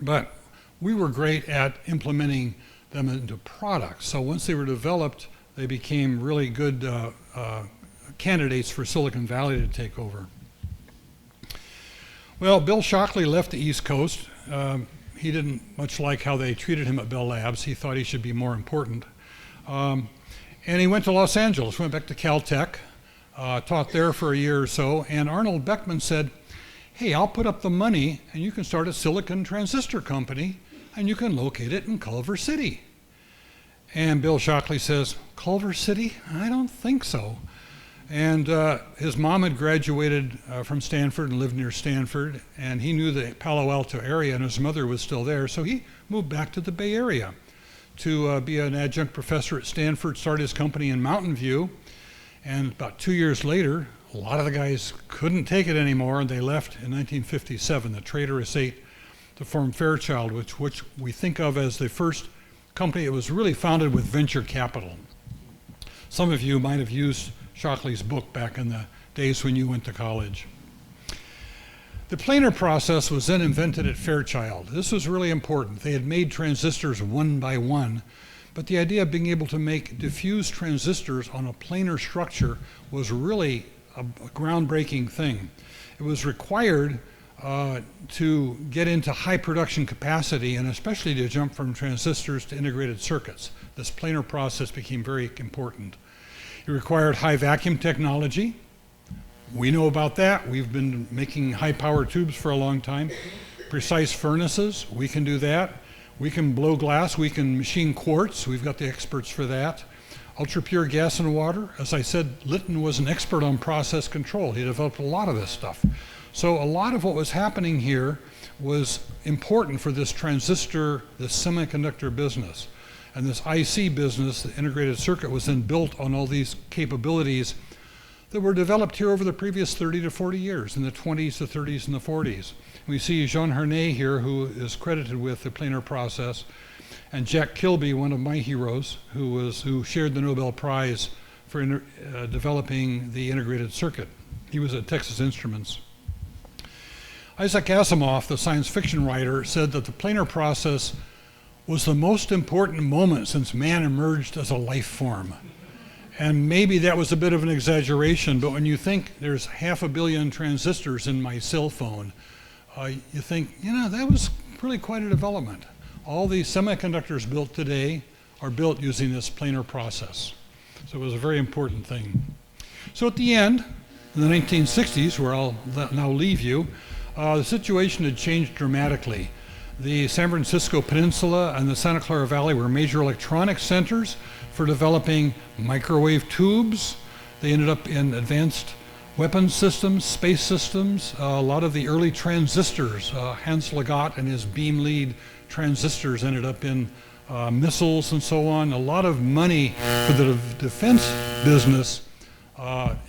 But we were great at implementing them into products. So once they were developed, they became really good candidates for Silicon Valley to take over. Well, Bill Shockley left the East Coast. He didn't much like how they treated him at Bell Labs. He thought he should be more important. And he went to Los Angeles, went back to Caltech, taught there for a year or so, and Arnold Beckman said, hey, I'll put up the money and you can start a silicon transistor company and you can locate it in Culver City. And Bill Shockley says, Culver City? I don't think so. And his mom had graduated from Stanford and lived near Stanford, and he knew the Palo Alto area, and his mother was still there, so he moved back to the Bay Area to be an adjunct professor at Stanford, started his company in Mountain View, and about 2 years later, a lot of the guys couldn't take it anymore, and they left in 1957, the Traitorous Eight, to form Fairchild, which we think of as the first company that was really founded with venture capital. Some of you might have used Shockley's book back in the days when you went to college. The planar process was then invented at Fairchild. This was really important. They had made transistors one by one, but the idea of being able to make diffuse transistors on a planar structure was really a groundbreaking thing. It was required to get into high production capacity, and especially to jump from transistors to integrated circuits. This planar process became very important. It required high vacuum technology. We know about that. We've been making high power tubes for a long time. Precise furnaces, we can do that. We can blow glass, we can machine quartz. We've got the experts for that. Ultra pure gas and water. As I said, Litton was an expert on process control. He developed a lot of this stuff. So a lot of what was happening here was important for this transistor, this semiconductor business. And this IC business, the integrated circuit, was then built on all these capabilities that were developed here over the previous 30 to 40 years, in the 20s, the 30s, and the 40s. We see Jean Harnais here, who is credited with the planar process, and Jack Kilby, one of my heroes, who shared the Nobel Prize for developing the integrated circuit. He was at Texas Instruments. Isaac Asimov, the science fiction writer, said that the planar process was the most important moment since man emerged as a life form. And maybe that was a bit of an exaggeration, but when you think there's 500 million transistors in my cell phone, you think, that was really quite a development. All these semiconductors built today are built using this planar process. So it was a very important thing. So at the end, in the 1960s, where I'll now leave you, the situation had changed dramatically. The San Francisco Peninsula and the Santa Clara Valley were major electronics centers for developing microwave tubes. They ended up in advanced weapons systems, space systems, a lot of the early transistors. Hans Legat and his beam lead transistors ended up in missiles and so on. A lot of money for the defense business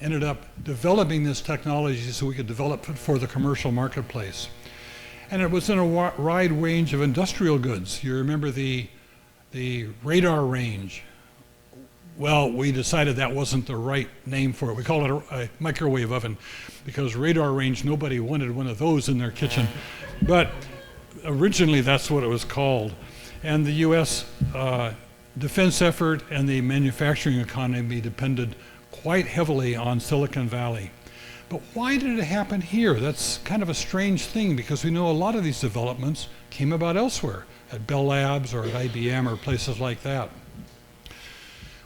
ended up developing this technology so we could develop it for the commercial marketplace. And it was in a wide range of industrial goods. You remember the radar range. Well, we decided that wasn't the right name for it. We called it a microwave oven because radar range, nobody wanted one of those in their kitchen. But originally that's what it was called. And the US defense effort and the manufacturing economy depended quite heavily on Silicon Valley. But why did it happen here? That's kind of a strange thing because we know a lot of these developments came about elsewhere, at Bell Labs or at IBM or places like that.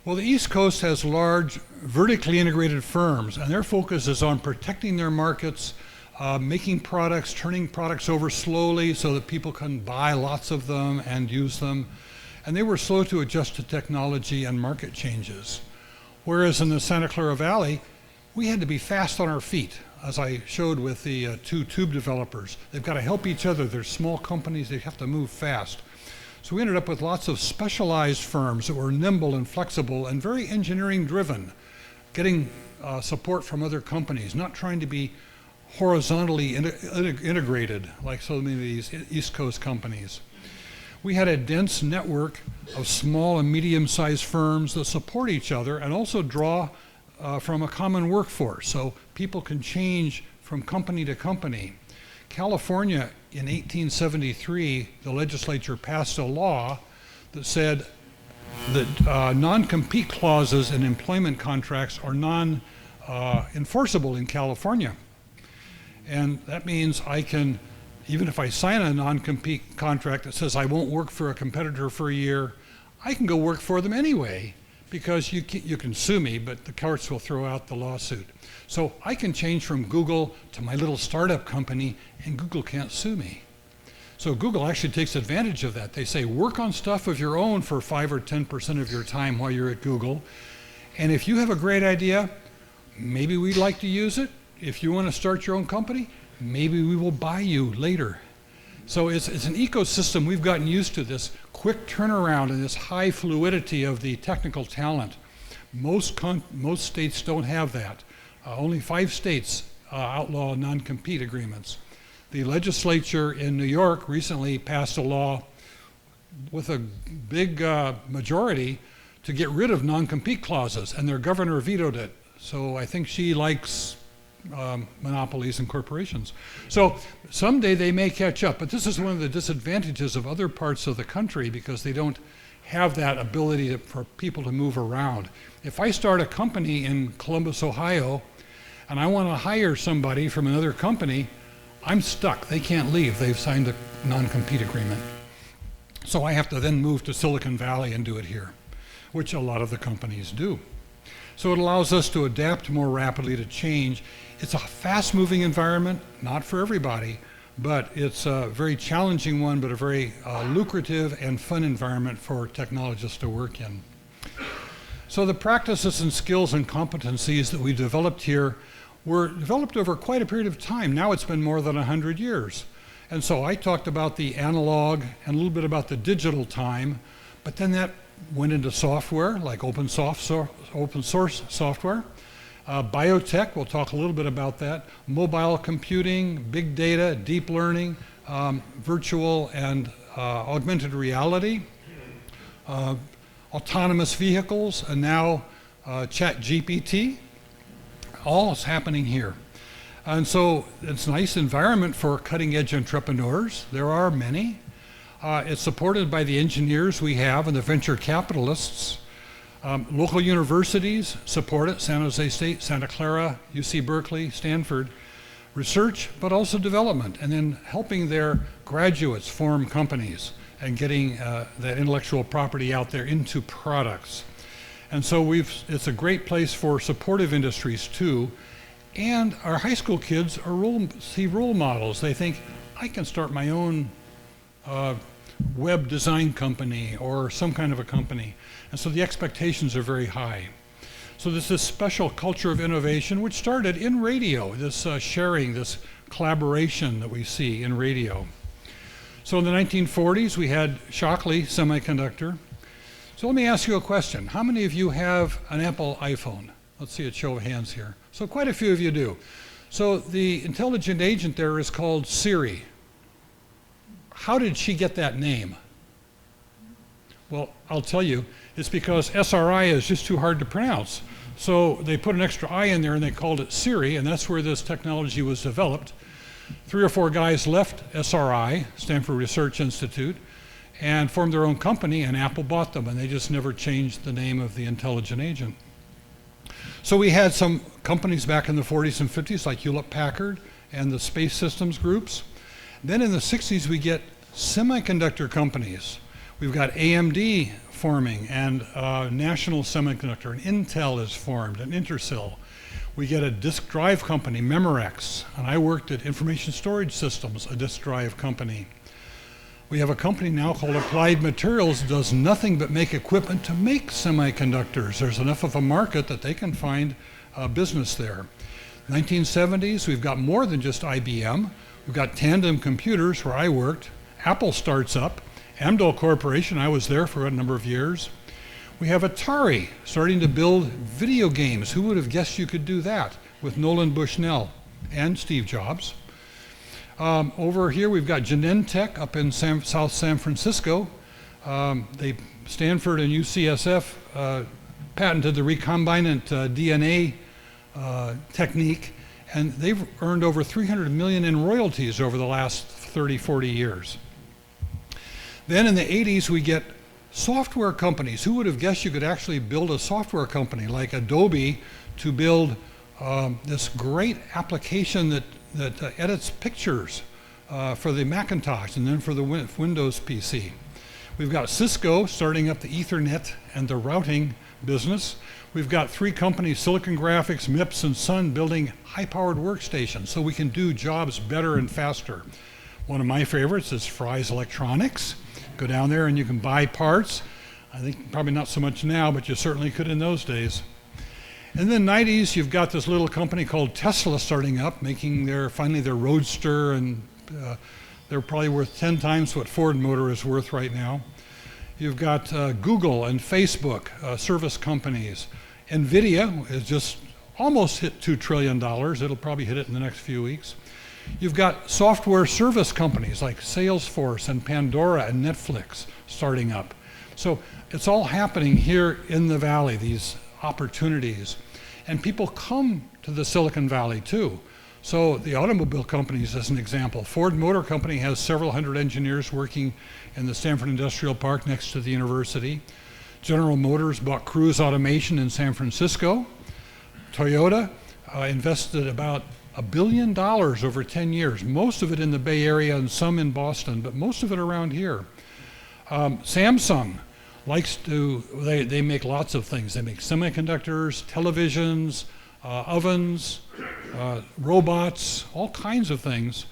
Well, the East Coast has large vertically integrated firms, and their focus is on protecting their markets, making products, turning products over slowly so that people can buy lots of them and use them. And they were slow to adjust to technology and market changes. Whereas in the Santa Clara Valley, we had to be fast on our feet, as I showed with the two tube developers. They've got to help each other. They're small companies. They have to move fast. So we ended up with lots of specialized firms that were nimble and flexible and very engineering driven, getting support from other companies, not trying to be horizontally integrated like so many of these East Coast companies. We had a dense network of small and medium-sized firms that support each other and also draw from a common workforce, so people can change from company to company. California, in 1873, the legislature passed a law that said that non-compete clauses in employment contracts are non-enforceable in California. And that means I can, even if I sign a non-compete contract that says I won't work for a competitor for a year, I can go work for them anyway, because you can sue me, but the courts will throw out the lawsuit. So I can change from Google to my little startup company, and Google can't sue me. So Google actually takes advantage of that. They say, work on stuff of your own for 5 or 10% of your time while you're at Google. And if you have a great idea, maybe we'd like to use it. If you want to start your own company, maybe we will buy you later. So it's an ecosystem. We've gotten used to this quick turnaround and this high fluidity of the technical talent. Most states don't have that. Only 5 states outlaw non-compete agreements. The legislature in New York recently passed a law with a big majority to get rid of non-compete clauses, and their governor vetoed it. So I think she likes monopolies and corporations. So someday they may catch up, but this is one of the disadvantages of other parts of the country because they don't have that ability for people to move around. If I start a company in Columbus, Ohio, and I want to hire somebody from another company, I'm stuck. They can't leave. They've signed a non-compete agreement. So I have to then move to Silicon Valley and do it here, which a lot of the companies do. So it allows us to adapt more rapidly to change. It's a fast-moving environment, not for everybody, but it's a very challenging one, but a very lucrative and fun environment for technologists to work in. So the practices and skills and competencies that we developed here were developed over quite a period of time. Now it's been more than 100 years. And so I talked about the analog and a little bit about the digital time, but then that went into software, like open source software. Biotech, we'll talk a little bit about that. Mobile computing, big data, deep learning, virtual and augmented reality, autonomous vehicles, and now ChatGPT. All is happening here. And so it's a nice environment for cutting edge entrepreneurs. There are many. It's supported by the engineers we have and the venture capitalists. Local universities support it, San Jose State, Santa Clara, UC Berkeley, Stanford. Research, but also development, and then helping their graduates form companies and getting that intellectual property out there into products. And so it's a great place for supportive industries too. And our high school kids see role models. They think, I can start my own web design company or some kind of a company. And so the expectations are very high. So there's this special culture of innovation which started in radio, this sharing, this collaboration that we see in radio. So in the 1940s, we had Shockley semiconductor. So let me ask you a question. How many of you have an Apple iPhone? Let's see a show of hands here. So quite a few of you do. So the intelligent agent there is called Siri. How did she get that name? Well, I'll tell you, it's because SRI is just too hard to pronounce. So they put an extra I in there and they called it Siri, and that's where this technology was developed. 3 or 4 guys left SRI, Stanford Research Institute, and formed their own company, and Apple bought them, and they just never changed the name of the intelligent agent. So we had some companies back in the 40s and 50s like Hewlett Packard and the space systems groups. Then in the 60s we get semiconductor companies. We've got AMD forming, and National Semiconductor, and Intel is formed, and Intersil. We get a disk drive company, Memorex, and I worked at Information Storage Systems, a disk drive company. We have a company now called Applied Materials that does nothing but make equipment to make semiconductors. There's enough of a market that they can find a business there. 1970s, we've got more than just IBM. We've got Tandem Computers, where I worked. Apple starts up. Amdahl Corporation, I was there for a number of years. We have Atari starting to build video games. Who would have guessed you could do that with Nolan Bushnell and Steve Jobs? Over here we've got Genentech up in South San Francisco. Stanford and UCSF patented the recombinant DNA technique, and they've earned over $300 million in royalties over the last 30, 40 years. Then in the 80s, we get software companies. Who would have guessed you could actually build a software company like Adobe to build this great application that edits pictures for the Macintosh and then for the Windows PC. We've got Cisco starting up the Ethernet and the routing business. We've got 3 companies, Silicon Graphics, MIPS, and Sun, building high-powered workstations so we can do jobs better and faster. One of my favorites is Fry's Electronics. Go down there and you can buy parts. I think probably not so much now, but you certainly could in those days. In the 90s, you've got this little company called Tesla starting up, making finally their Roadster, and they're probably worth 10 times what Ford Motor is worth right now. You've got Google and Facebook, service companies. NVIDIA has just almost hit $2 trillion. It'll probably hit it in the next few weeks. You've got software service companies like Salesforce and Pandora and Netflix starting up. So it's all happening here in the Valley, these opportunities. And people come to the Silicon Valley too. So the automobile companies, as an example, Ford Motor Company has several hundred engineers working in the Stanford Industrial Park next to the university. General Motors bought Cruise Automation in San Francisco. Toyota invested about $1 billion over 10 years, most of it in the Bay Area and some in Boston, but most of it around here. Samsung likes to, they make lots of things. They make semiconductors, televisions, ovens, robots, all kinds of things.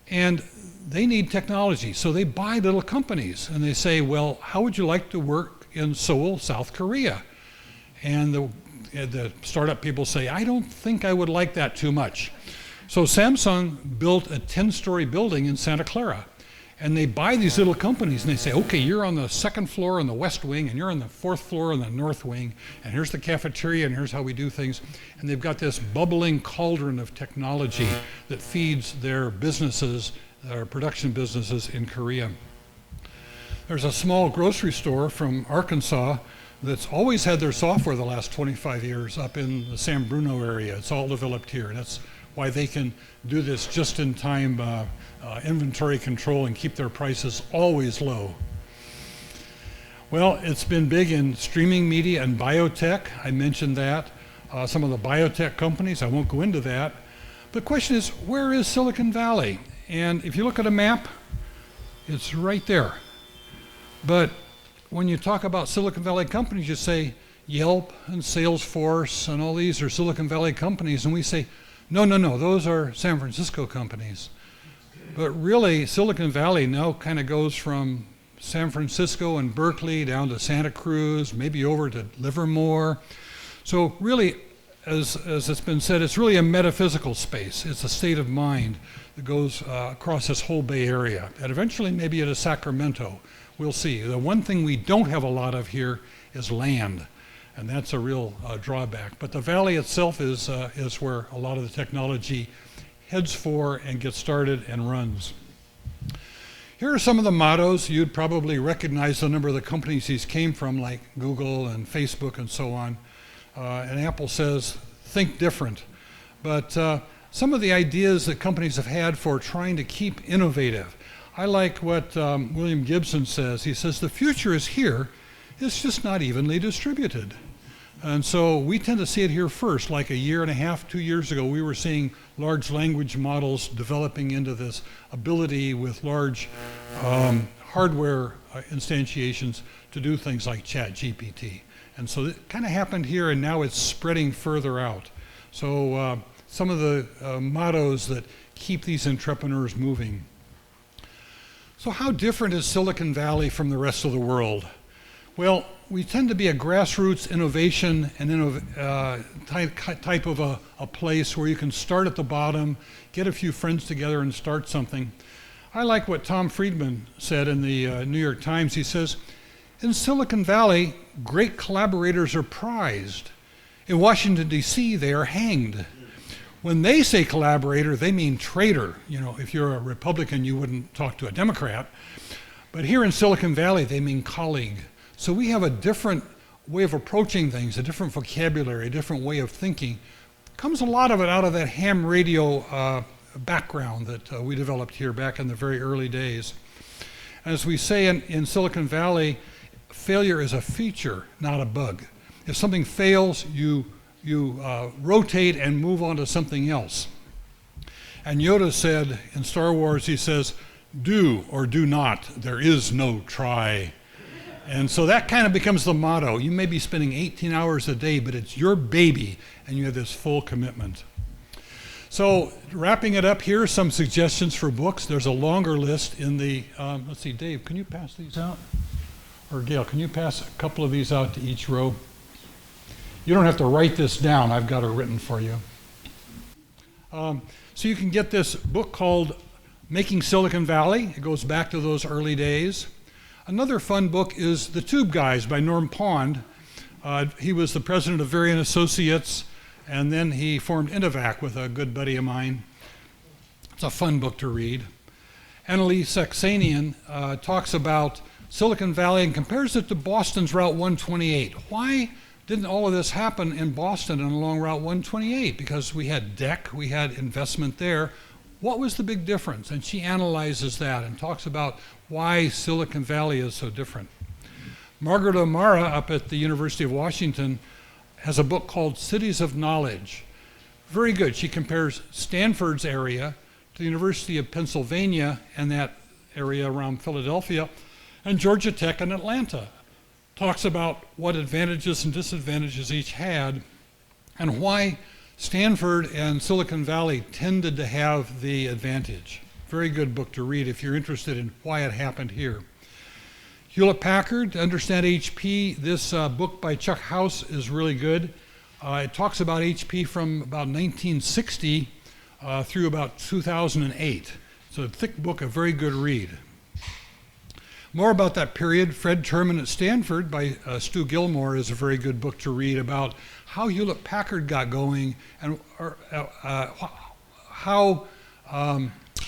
And they need technology, so they buy little companies and they say, well, how would you like to work in Seoul, South Korea? And the startup people say, I don't think I would like that too much. So Samsung built a 10-story building in Santa Clara, and they buy these little companies and they say, okay, you're on the 2nd floor in the west wing, and you're on the 4th floor in the north wing, and here's the cafeteria, and here's how we do things. And they've got this bubbling cauldron of technology that feeds their businesses, their production businesses in Korea. There's a small grocery store from Arkansas that's always had their software the last 25 years up in the San Bruno area. It's all developed here. That's why they can do this just-in-time inventory control and keep their prices always low. Well, it's been big in streaming media and biotech. I mentioned that. Some of the biotech companies, I won't go into that. The question is, where is Silicon Valley? And if you look at a map, it's right there. But when you talk about Silicon Valley companies, you say Yelp and Salesforce and all these are Silicon Valley companies, and we say, no, those are San Francisco companies. But really, Silicon Valley now kind of goes from San Francisco and Berkeley down to Santa Cruz, maybe over to Livermore. So really, as it's been said, it's really a metaphysical space. It's a state of mind that goes across this whole Bay Area, and eventually maybe into Sacramento. We'll see. The one thing we don't have a lot of here is land, and that's a real drawback. But the valley itself is where a lot of the technology heads for and gets started and runs. Here are some of the mottos. You'd probably recognize the number of the companies these came from, like Google and Facebook and so on. And Apple says, think different. But some of the ideas that companies have had for trying to keep innovative. I like what William Gibson says. He says, the future is here, it's just not evenly distributed. And so we tend to see it here first. Like a year and a half, 2 years ago, we were seeing large language models developing into this ability with large hardware instantiations to do things like ChatGPT. And so it kind of happened here, and now it's spreading further out. So some of the mottos that keep these entrepreneurs moving. So how different is Silicon Valley from the rest of the world? Well, we tend to be a grassroots innovation and type of a place where you can start at the bottom, get a few friends together and start something. I like what Tom Friedman said in the New York Times. He says, in Silicon Valley, great collaborators are prized. In Washington, D.C., they are hanged. When they say collaborator, they mean traitor. You know, if you're a Republican, you wouldn't talk to a Democrat. But here in Silicon Valley, they mean colleague. So we have a different way of approaching things, a different vocabulary, a different way of thinking. Comes a lot of it out of that ham radio background that we developed here back in the very early days. As we say in Silicon Valley, failure is a feature, not a bug. If something fails, you rotate and move on to something else. And Yoda said in Star Wars, he says, do or do not, there is no try. And so that kind of becomes the motto. You may be spending 18 hours a day, but it's your baby, and you have this full commitment. So wrapping it up, here are some suggestions for books. There's a longer list in the, let's see, Dave, can you pass these out? Or Gail, can you pass a couple of these out to each row? You don't have to write this down. I've got it written for you. So you can get this book called Making Silicon Valley. It goes back to those early days. Another fun book is The Tube Guys by Norm Pond. He was the president of Varian Associates, and then he formed Innovac with a good buddy of mine. It's a fun book to read. Annalee Saxenian talks about Silicon Valley and compares it to Boston's Route 128. Why didn't all of this happen in Boston and along Route 128? Because we had DEC, we had investment there. What was the big difference? And she analyzes that and talks about why Silicon Valley is so different. Margaret O'Mara up at the University of Washington has a book called Cities of Knowledge. Very good. She compares Stanford's area to the University of Pennsylvania and that area around Philadelphia, and Georgia Tech and Atlanta. Talks about what advantages and disadvantages each had and why Stanford and Silicon Valley tended to have the advantage. Very good book to read if you're interested in why it happened here. Hewlett Packard, To Understand HP, this book by Chuck House is really good. It talks about HP from about 1960 through about 2008. It's a thick book, a very good read. More about that period, Fred Terman at Stanford by Stu Gilmore is a very good book to read about how Hewlett Packard got going and how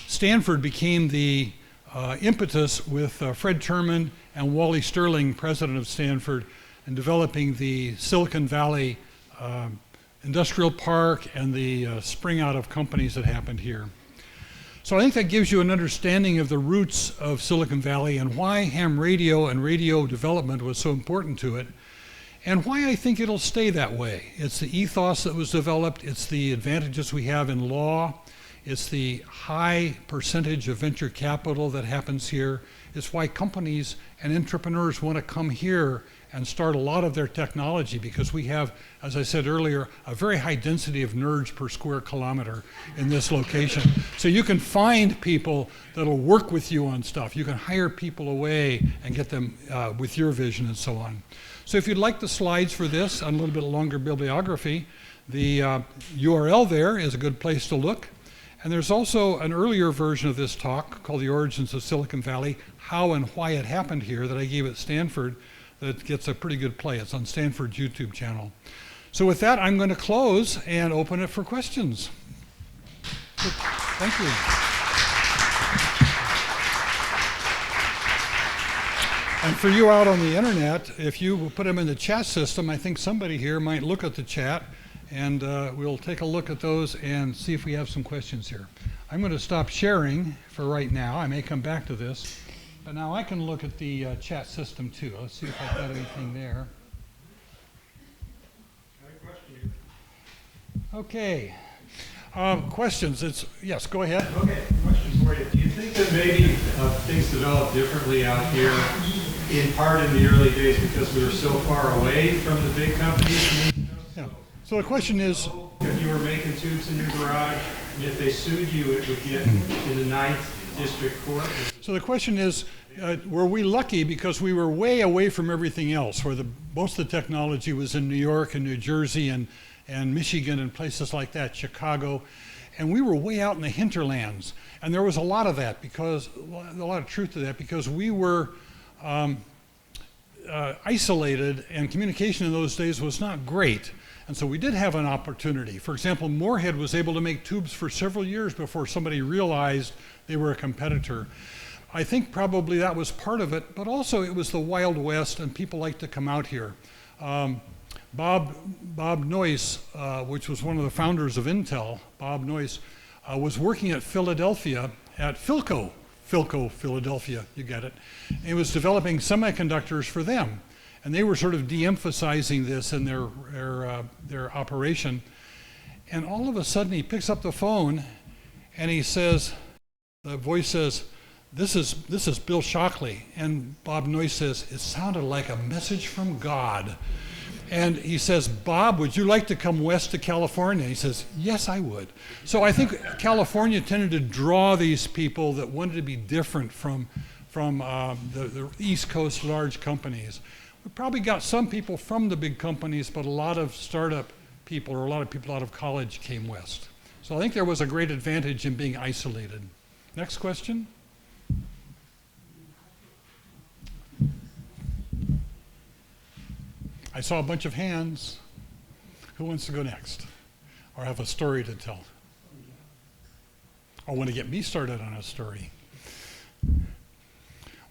Stanford became the impetus with Fred Terman and Wally Sterling, president of Stanford, in developing the Silicon Valley industrial park and the spring out of companies that happened here. So I think that gives you an understanding of the roots of Silicon Valley and why ham radio and radio development was so important to it, and why I think it'll stay that way. It's the ethos that was developed, it's the advantages we have in law, it's the high percentage of venture capital that happens here. It's why companies and entrepreneurs want to come here and start a lot of their technology, because we have, as I said earlier, a very high density of nerds per square kilometer in this location. So you can find people that'll work with you on stuff. You can hire people away and get them with your vision and so on. So if you'd like the slides for this, and a little bit longer bibliography, The URL there is a good place to look. And there's also an earlier version of this talk called The Origins of Silicon Valley, How and Why It Happened Here, that I gave at Stanford, that gets a pretty good play. It's on Stanford's YouTube channel. So with that, I'm going to close and open it for questions. Thank you. And for you out on the internet, if you put them in the chat system, I think somebody here might look at the chat, and we'll take a look at those and see if we have some questions here. I'm going to stop sharing for right now. I may come back to this. But now I can look at the chat system too. Let's see if I've got anything there. Okay. Questions? Yes, go ahead. Okay, question for you. Do you think that maybe things developed differently out here, in part in the early days because we were so far away from the big companies? Yeah. So the question is, if you were making tubes in your garage, and if they sued you, it would get in the 9th District Court? So the question is, were we lucky because we were way away from everything else, where most of the technology was in New York and New Jersey and Michigan and places like that, Chicago, and we were way out in the hinterlands. And there was a lot of that, because a lot of truth to that, because we were isolated, and communication in those days was not great. And so we did have an opportunity. For example, Moorhead was able to make tubes for several years before somebody realized they were a competitor. I think probably that was part of it, but also it was the Wild West, and people liked to come out here. Bob Noyce, which was one of the founders of Intel, Bob Noyce, was working at Philadelphia, at Philco, Philadelphia, you get it. And he was developing semiconductors for them. And they were sort of de-emphasizing this in their operation. And all of a sudden he picks up the phone and he says, the voice says, this is Bill Shockley. And Bob Noyce says, it sounded like a message from God. And he says, Bob, would you like to come west to California? He says, yes, I would. So I think California tended to draw these people that wanted to be different from the East Coast large companies. We probably got some people from the big companies, but a lot of startup people, or a lot of people out of college, came west. So I think there was a great advantage in being isolated. Next question. I saw a bunch of hands. Who wants to go next? Or have a story to tell? Or want to get me started on a story?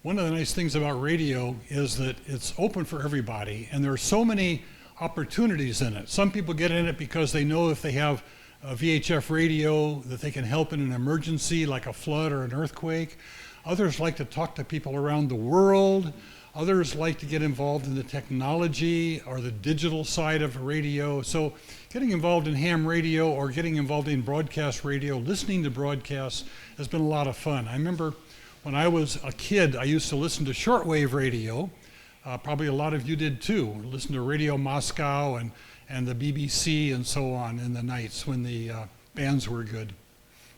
One of the nice things about radio is that it's open for everybody, and there are so many opportunities in it. Some people get in it because they know if they have a VHF radio that they can help in an emergency like a flood or an earthquake. Others like to talk to people around the world. Others like to get involved in the technology or the digital side of radio. So getting involved in ham radio or getting involved in broadcast radio, listening to broadcasts, has been a lot of fun. I remember when I was a kid, I used to listen to shortwave radio. Probably a lot of you did too. Listen to Radio Moscow and the BBC and so on in the nights when the bands were good.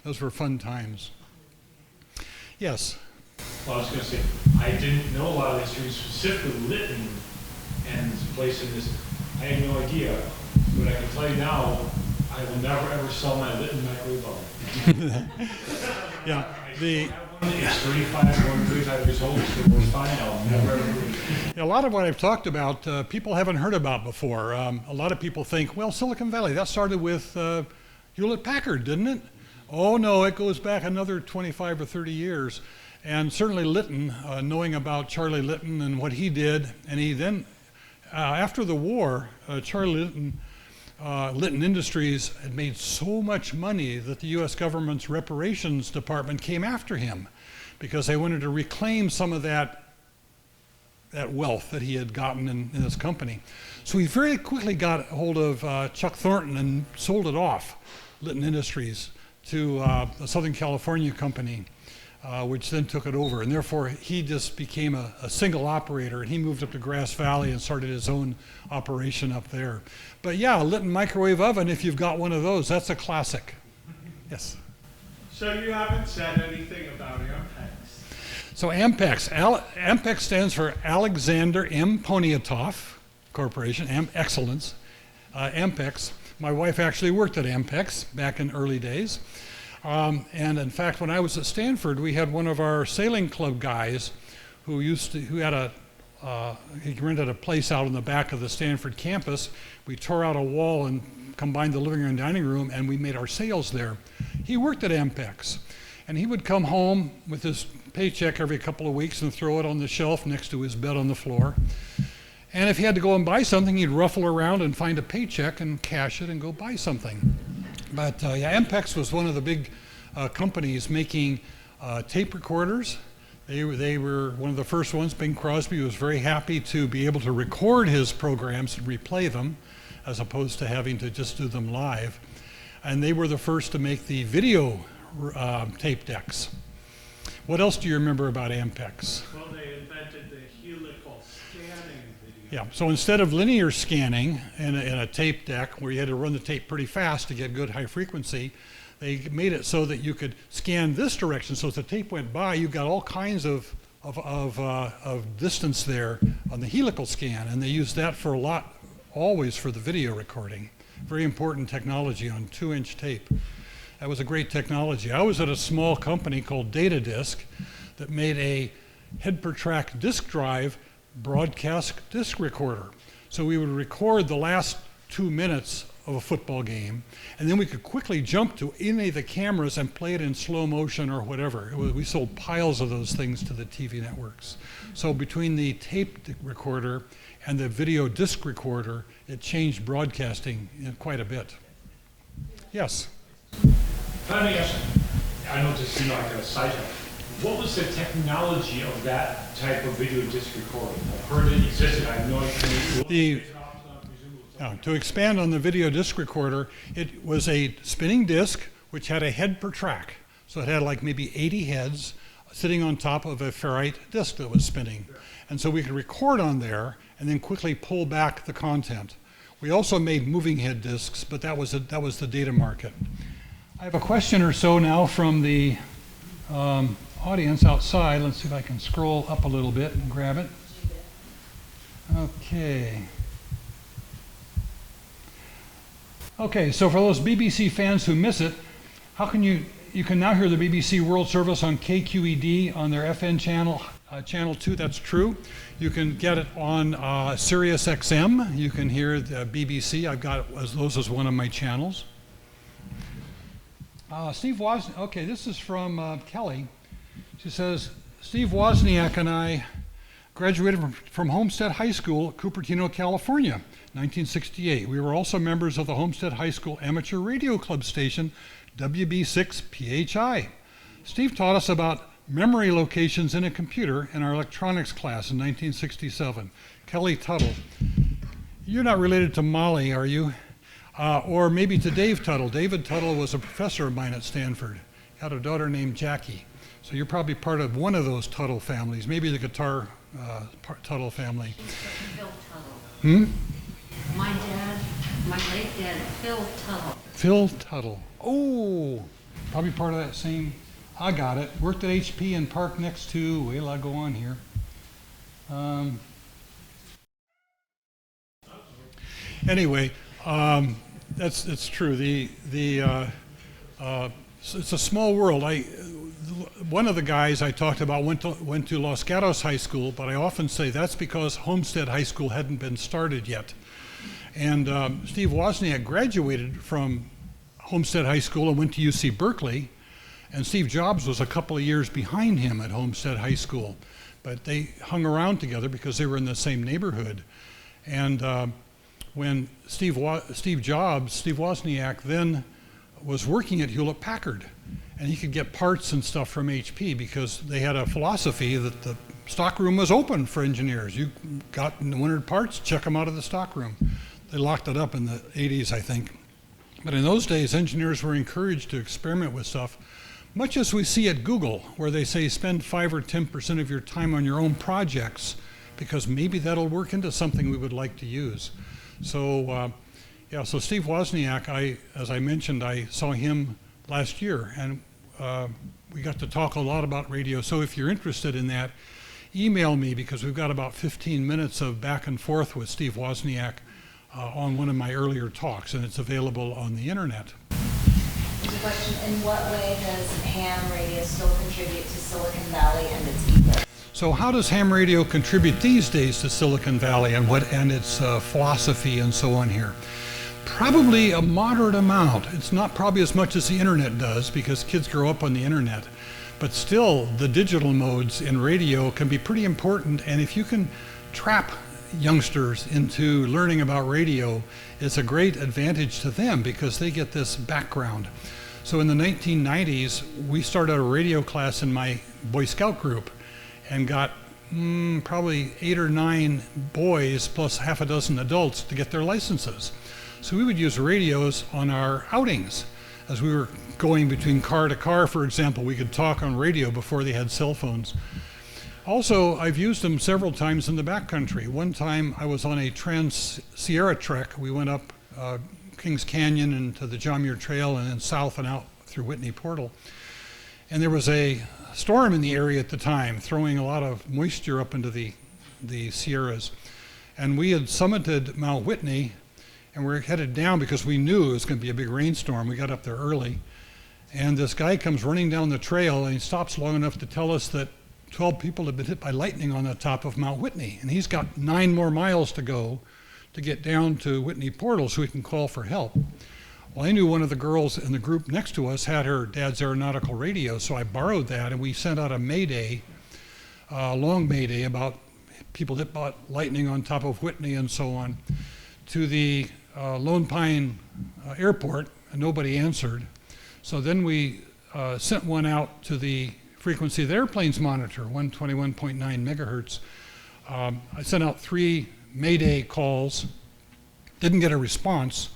Those were fun times. Yes? Well, I was going to say, I didn't know a lot of these things, specifically Litton and this place in this. I had no idea. But I can tell you now, I will never ever sell my Litton microwave oven. Yeah. It's 35 years old, so it's fine. I'll never ever. Yeah, a lot of what I've talked about, people haven't heard about before. A lot of people think, well, Silicon Valley, that started with Hewlett Packard, didn't it? Oh no, it goes back another 25 or 30 years. And certainly Litton, knowing about Charlie Litton and what he did, and he then, after the war, Charlie Litton Industries had made so much money that the US government's reparations department came after him because they wanted to reclaim some of that wealth that he had gotten in his company. So he very quickly got a hold of Chuck Thornton and sold it off, Litton Industries, to a Southern California company. Which then took it over, and therefore he just became a single operator, and he moved up to Grass Valley and started his own operation up there. But yeah, Litton microwave oven, if you've got one of those, that's a classic. Yes? So you haven't said anything about Ampex. So Ampex, Ampex stands for Alexander M. Poniatoff Corporation, Excellence, Ampex. My wife actually worked at Ampex back in early days. And in fact, when I was at Stanford, we had one of our sailing club guys who he rented a place out in the back of the Stanford campus. We tore out a wall and combined the living room and dining room, and we made our sails there. He worked at Ampex, and he would come home with his paycheck every couple of weeks and throw it on the shelf next to his bed on the floor. And if he had to go and buy something, he'd ruffle around and find a paycheck and cash it and go buy something. But yeah, Ampex was one of the big companies making tape recorders. They were one of the first ones. Bing Crosby was very happy to be able to record his programs and replay them, as opposed to having to just do them live. And they were the first to make the video tape decks. What else do you remember about Ampex? Well, they invented the helical scanning video. Yeah, so instead of linear scanning in a tape deck where you had to run the tape pretty fast to get good high frequency, they made it so that you could scan this direction. So as the tape went by, you got all kinds of distance there on the helical scan, and they used that for always for the video recording. Very important technology on 2-inch tape. That was a great technology. I was at a small company called Data Disk that made a head per track disk drive broadcast disc recorder. So we would record the last 2 minutes of a football game, and then we could quickly jump to any of the cameras and play it in slow motion or whatever. We sold piles of those things to the TV networks. So between the tape recorder and the video disc recorder, it changed broadcasting quite a bit. Yes? Let me ask you, I know this is like a side track. What was the technology of that type of video disc recording? I've heard it existed, I have no idea. To expand on the video disc recorder, it was a spinning disc which had a head per track. So it had like maybe 80 heads sitting on top of a ferrite disc that was spinning. And so we could record on there and then quickly pull back the content. We also made moving head discs, but that was the data market. I have a question or so now from the audience outside. Let's see if I can scroll up a little bit and grab it. Okay, so for those BBC fans who miss it, how can you can now hear the BBC World Service on KQED on their FN channel, channel 2, that's true. You can get it on Sirius XM. You can hear the BBC. I've got those as one of my channels. Steve Wozniak, okay, this is from Kelly. She says, Steve Wozniak and I graduated from Homestead High School, Cupertino, California, 1968. We were also members of the Homestead High School amateur radio club station, WB6PHI. Steve taught us about memory locations in a computer in our electronics class in 1967. Kelly Tuttle. You're not related to Molly, are you? Or maybe to Dave Tuttle. David Tuttle was a professor of mine at Stanford. Had a daughter named Jackie. So you're probably part of one of those Tuttle families, maybe the guitar Tuttle family. Phil Tuttle. Hmm? My late dad, Phil Tuttle. Phil Tuttle. Oh, probably part of that same. I got it. Worked at HP and parked next to. Wait till I go on here. Anyway, it's true. It's a small world. One of the guys I talked about went to Los Gatos High School, but I often say that's because Homestead High School hadn't been started yet. And Steve Wozniak graduated from Homestead High School and went to UC Berkeley, and Steve Jobs was a couple of years behind him at Homestead High School. But they hung around together because they were in the same neighborhood. And when Steve Wozniak then was working at Hewlett Packard, and he could get parts and stuff from HP because they had a philosophy that the stockroom was open for engineers. You wanted parts, check them out of the stockroom. They locked it up in the 80s, I think. But in those days, engineers were encouraged to experiment with stuff, much as we see at Google, where they say spend 5 or 10% of your time on your own projects because maybe that'll work into something we would like to use. So, so Steve Wozniak, as I mentioned, I saw him last year, and we got to talk a lot about radio. So if you're interested in that, email me, because we've got about 15 minutes of back and forth with Steve Wozniak on one of my earlier talks, and it's available on the internet. There's a question, in what way does ham radio still contribute to Silicon Valley and its ethos? So how does ham radio contribute these days to Silicon Valley and its philosophy and so on here? Probably a moderate amount. It's not probably as much as the internet does, because kids grow up on the internet. But still, the digital modes in radio can be pretty important, and if you can trap youngsters into learning about radio, it's a great advantage to them because they get this background. So in the 1990s, we started a radio class in my Boy Scout group and got probably 8 or 9 boys plus half a dozen adults to get their licenses. So we would use radios on our outings. As we were going between car to car, for example, we could talk on radio before they had cell phones. Also, I've used them several times in the backcountry. One time I was on a Trans-Sierra trek. We went up Kings Canyon and to the John Muir Trail and then south and out through Whitney Portal. And there was a storm in the area at the time, throwing a lot of moisture up into the Sierras. And we had summited Mount Whitney, and we're headed down because we knew it was going to be a big rainstorm. We got up there early. And this guy comes running down the trail, and he stops long enough to tell us that 12 people have been hit by lightning on the top of Mount Whitney. And he's got 9 more miles to go to get down to Whitney Portal so he can call for help. Well, I knew one of the girls in the group next to us had her dad's aeronautical radio, so I borrowed that, and we sent out a mayday, long mayday, about people hit by lightning on top of Whitney and so on, to the Lone Pine airport, and nobody answered. So then we sent one out to the frequency of the airplanes monitor, 121.9 megahertz. I sent out 3 mayday calls, didn't get a response,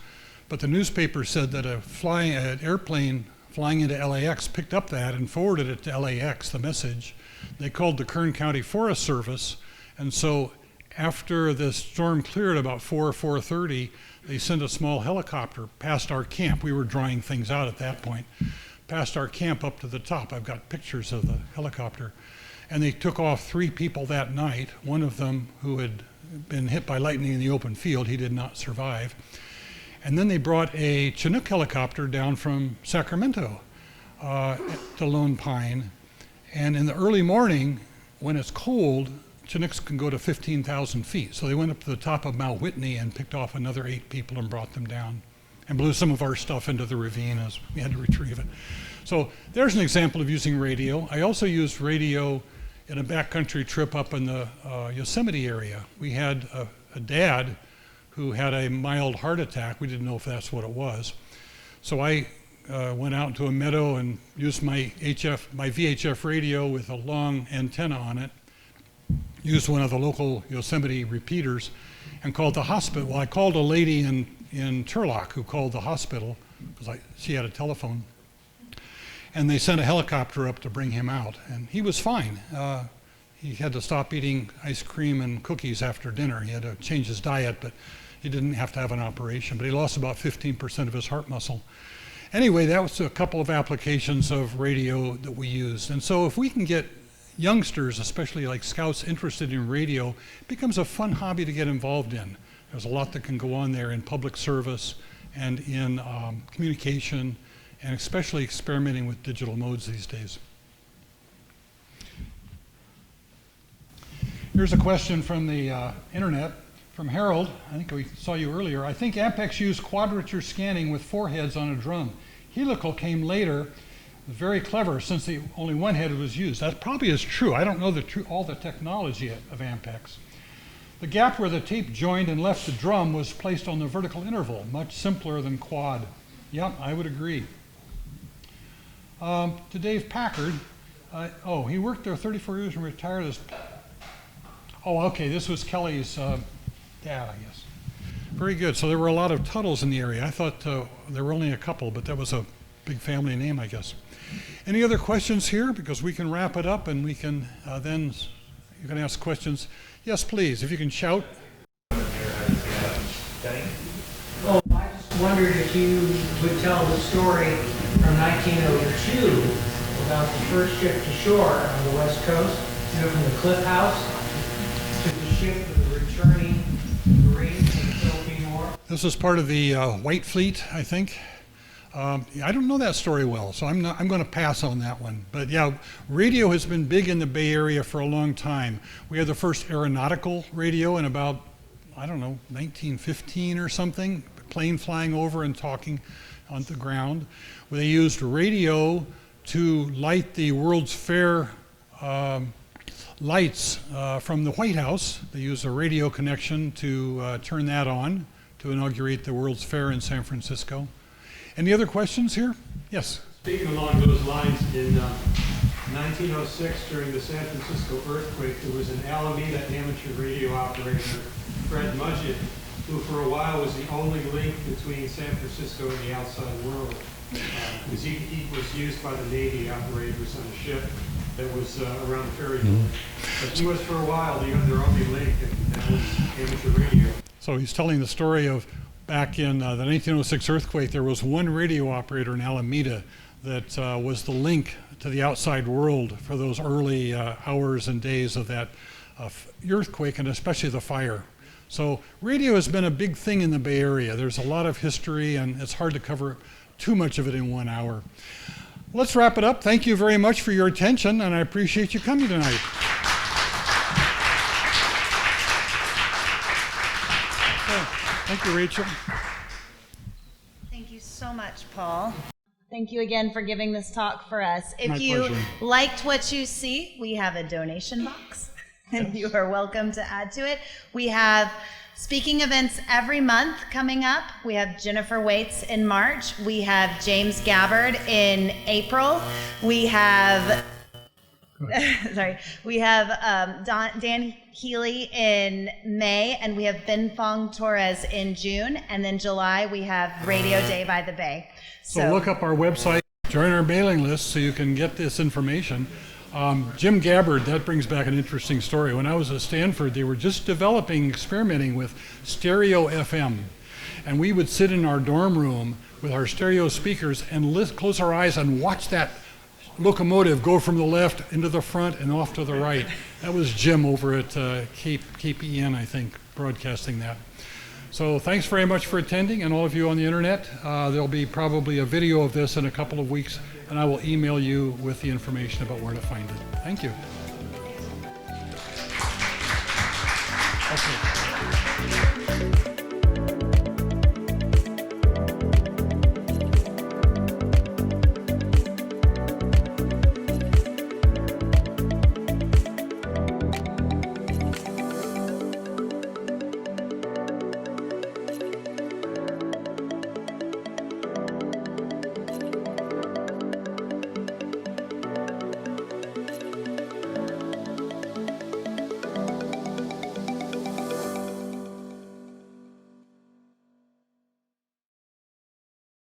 but the newspaper said that an airplane flying into LAX picked up that and forwarded it to LAX, the message. They called the Kern County Forest Service, and so after the storm cleared about 4:30, they sent a small helicopter past our camp. We were drying things out at that point, past our camp up to the top. I've got pictures of the helicopter. And they took off 3 people that night, one of them who had been hit by lightning in the open field. He did not survive. And then they brought a Chinook helicopter down from Sacramento to Lone Pine. And in the early morning, when it's cold, Chinooks can go to 15,000 feet. So they went up to the top of Mount Whitney and picked off another 8 people and brought them down and blew some of our stuff into the ravine as we had to retrieve it. So there's an example of using radio. I also used radio in a backcountry trip up in the Yosemite area. We had a dad who had a mild heart attack. We didn't know if that's what it was. So I went out into a meadow and used my VHF radio with a long antenna on it, used one of the local Yosemite repeaters, and called the hospital. Well, I called a lady in Turlock who called the hospital because she had a telephone. And they sent a helicopter up to bring him out, and he was fine. He had to stop eating ice cream and cookies after dinner. He had to change his diet, but he didn't have to have an operation. But he lost about 15% of his heart muscle. Anyway, that was a couple of applications of radio that we used. And so if we can get youngsters, especially like scouts, interested in radio, it becomes a fun hobby to get involved in. There's a lot that can go on there in public service and in communication, and especially experimenting with digital modes these days. Here's a question from the internet, from Harold. I think we saw you earlier. I think Ampex used quadrature scanning with 4 heads on a drum. Helical came later, very clever, since only 1 head was used. That probably is true. I don't know all the technology of Ampex. The gap where the tape joined and left the drum was placed on the vertical interval, much simpler than quad. Yep, I would agree. To Dave Packard, he worked there 34 years and retired as, okay, this was Kelly's dad, I guess. Very good, so there were a lot of Tuttles in the area. I thought there were only a couple, but that was a big family name, I guess. Any other questions here? Because we can wrap it up and we can then, you can ask questions. Yes, please, if you can shout. Oh, I just wondered if you would tell the story from 1902 about the first ship to shore on the West Coast, from the Cliff House to the ship of the returning Marines from the Philippine War. This was part of the White Fleet, I think. I don't know that story well, so I'm going to pass on that one. But yeah, radio has been big in the Bay Area for a long time. We had the first aeronautical radio in about, I don't know, 1915 or something. Plane flying over and talking on the ground. They used radio to light the World's Fair lights from the White House. They used a radio connection to turn that on to inaugurate the World's Fair in San Francisco. Any other questions here? Yes. Speaking along those lines, in 1906, during the San Francisco earthquake, there was an Alameda amateur radio operator, Fred Mudgett, who for a while was the only link between San Francisco and the outside world. Because he was used by the Navy operators on a ship that was around the ferry. But he was for a while their only link, and that was amateur radio. So he's telling the story of back in the 1906 earthquake, there was one radio operator in Alameda that was the link to the outside world for those early hours and days of that earthquake, and especially the fire. So radio has been a big thing in the Bay Area. There's a lot of history, and it's hard to cover too much of it in 1 hour. Let's wrap it up. Thank you very much for your attention, and I appreciate you coming tonight. Thank you, Rachel. Thank you so much, Paul. Thank you again for giving this talk for us. If My you pleasure. liked what you see, we have a donation box, and you are welcome to add to it. We have speaking events every month coming up. We have Jennifer Waits in March. We have James Gabbard in April. We have we have Dan Healy in May, and we have Ben Fong Torres in June, and then July we have Radio Day by the Bay. So look up our website, join our mailing list so you can get this information. Jim Gabbard, that brings back an interesting story. When I was at Stanford, they were just experimenting with stereo FM. And we would sit in our dorm room with our stereo speakers and close our eyes and watch that locomotive go from the left into the front and off to the right. That was Jim over at KPEN, I think, broadcasting that. So thanks very much for attending, and all of you on the internet. There'll be probably a video of this in a couple of weeks, and I will email you with the information about where to find it. Thank you. Okay.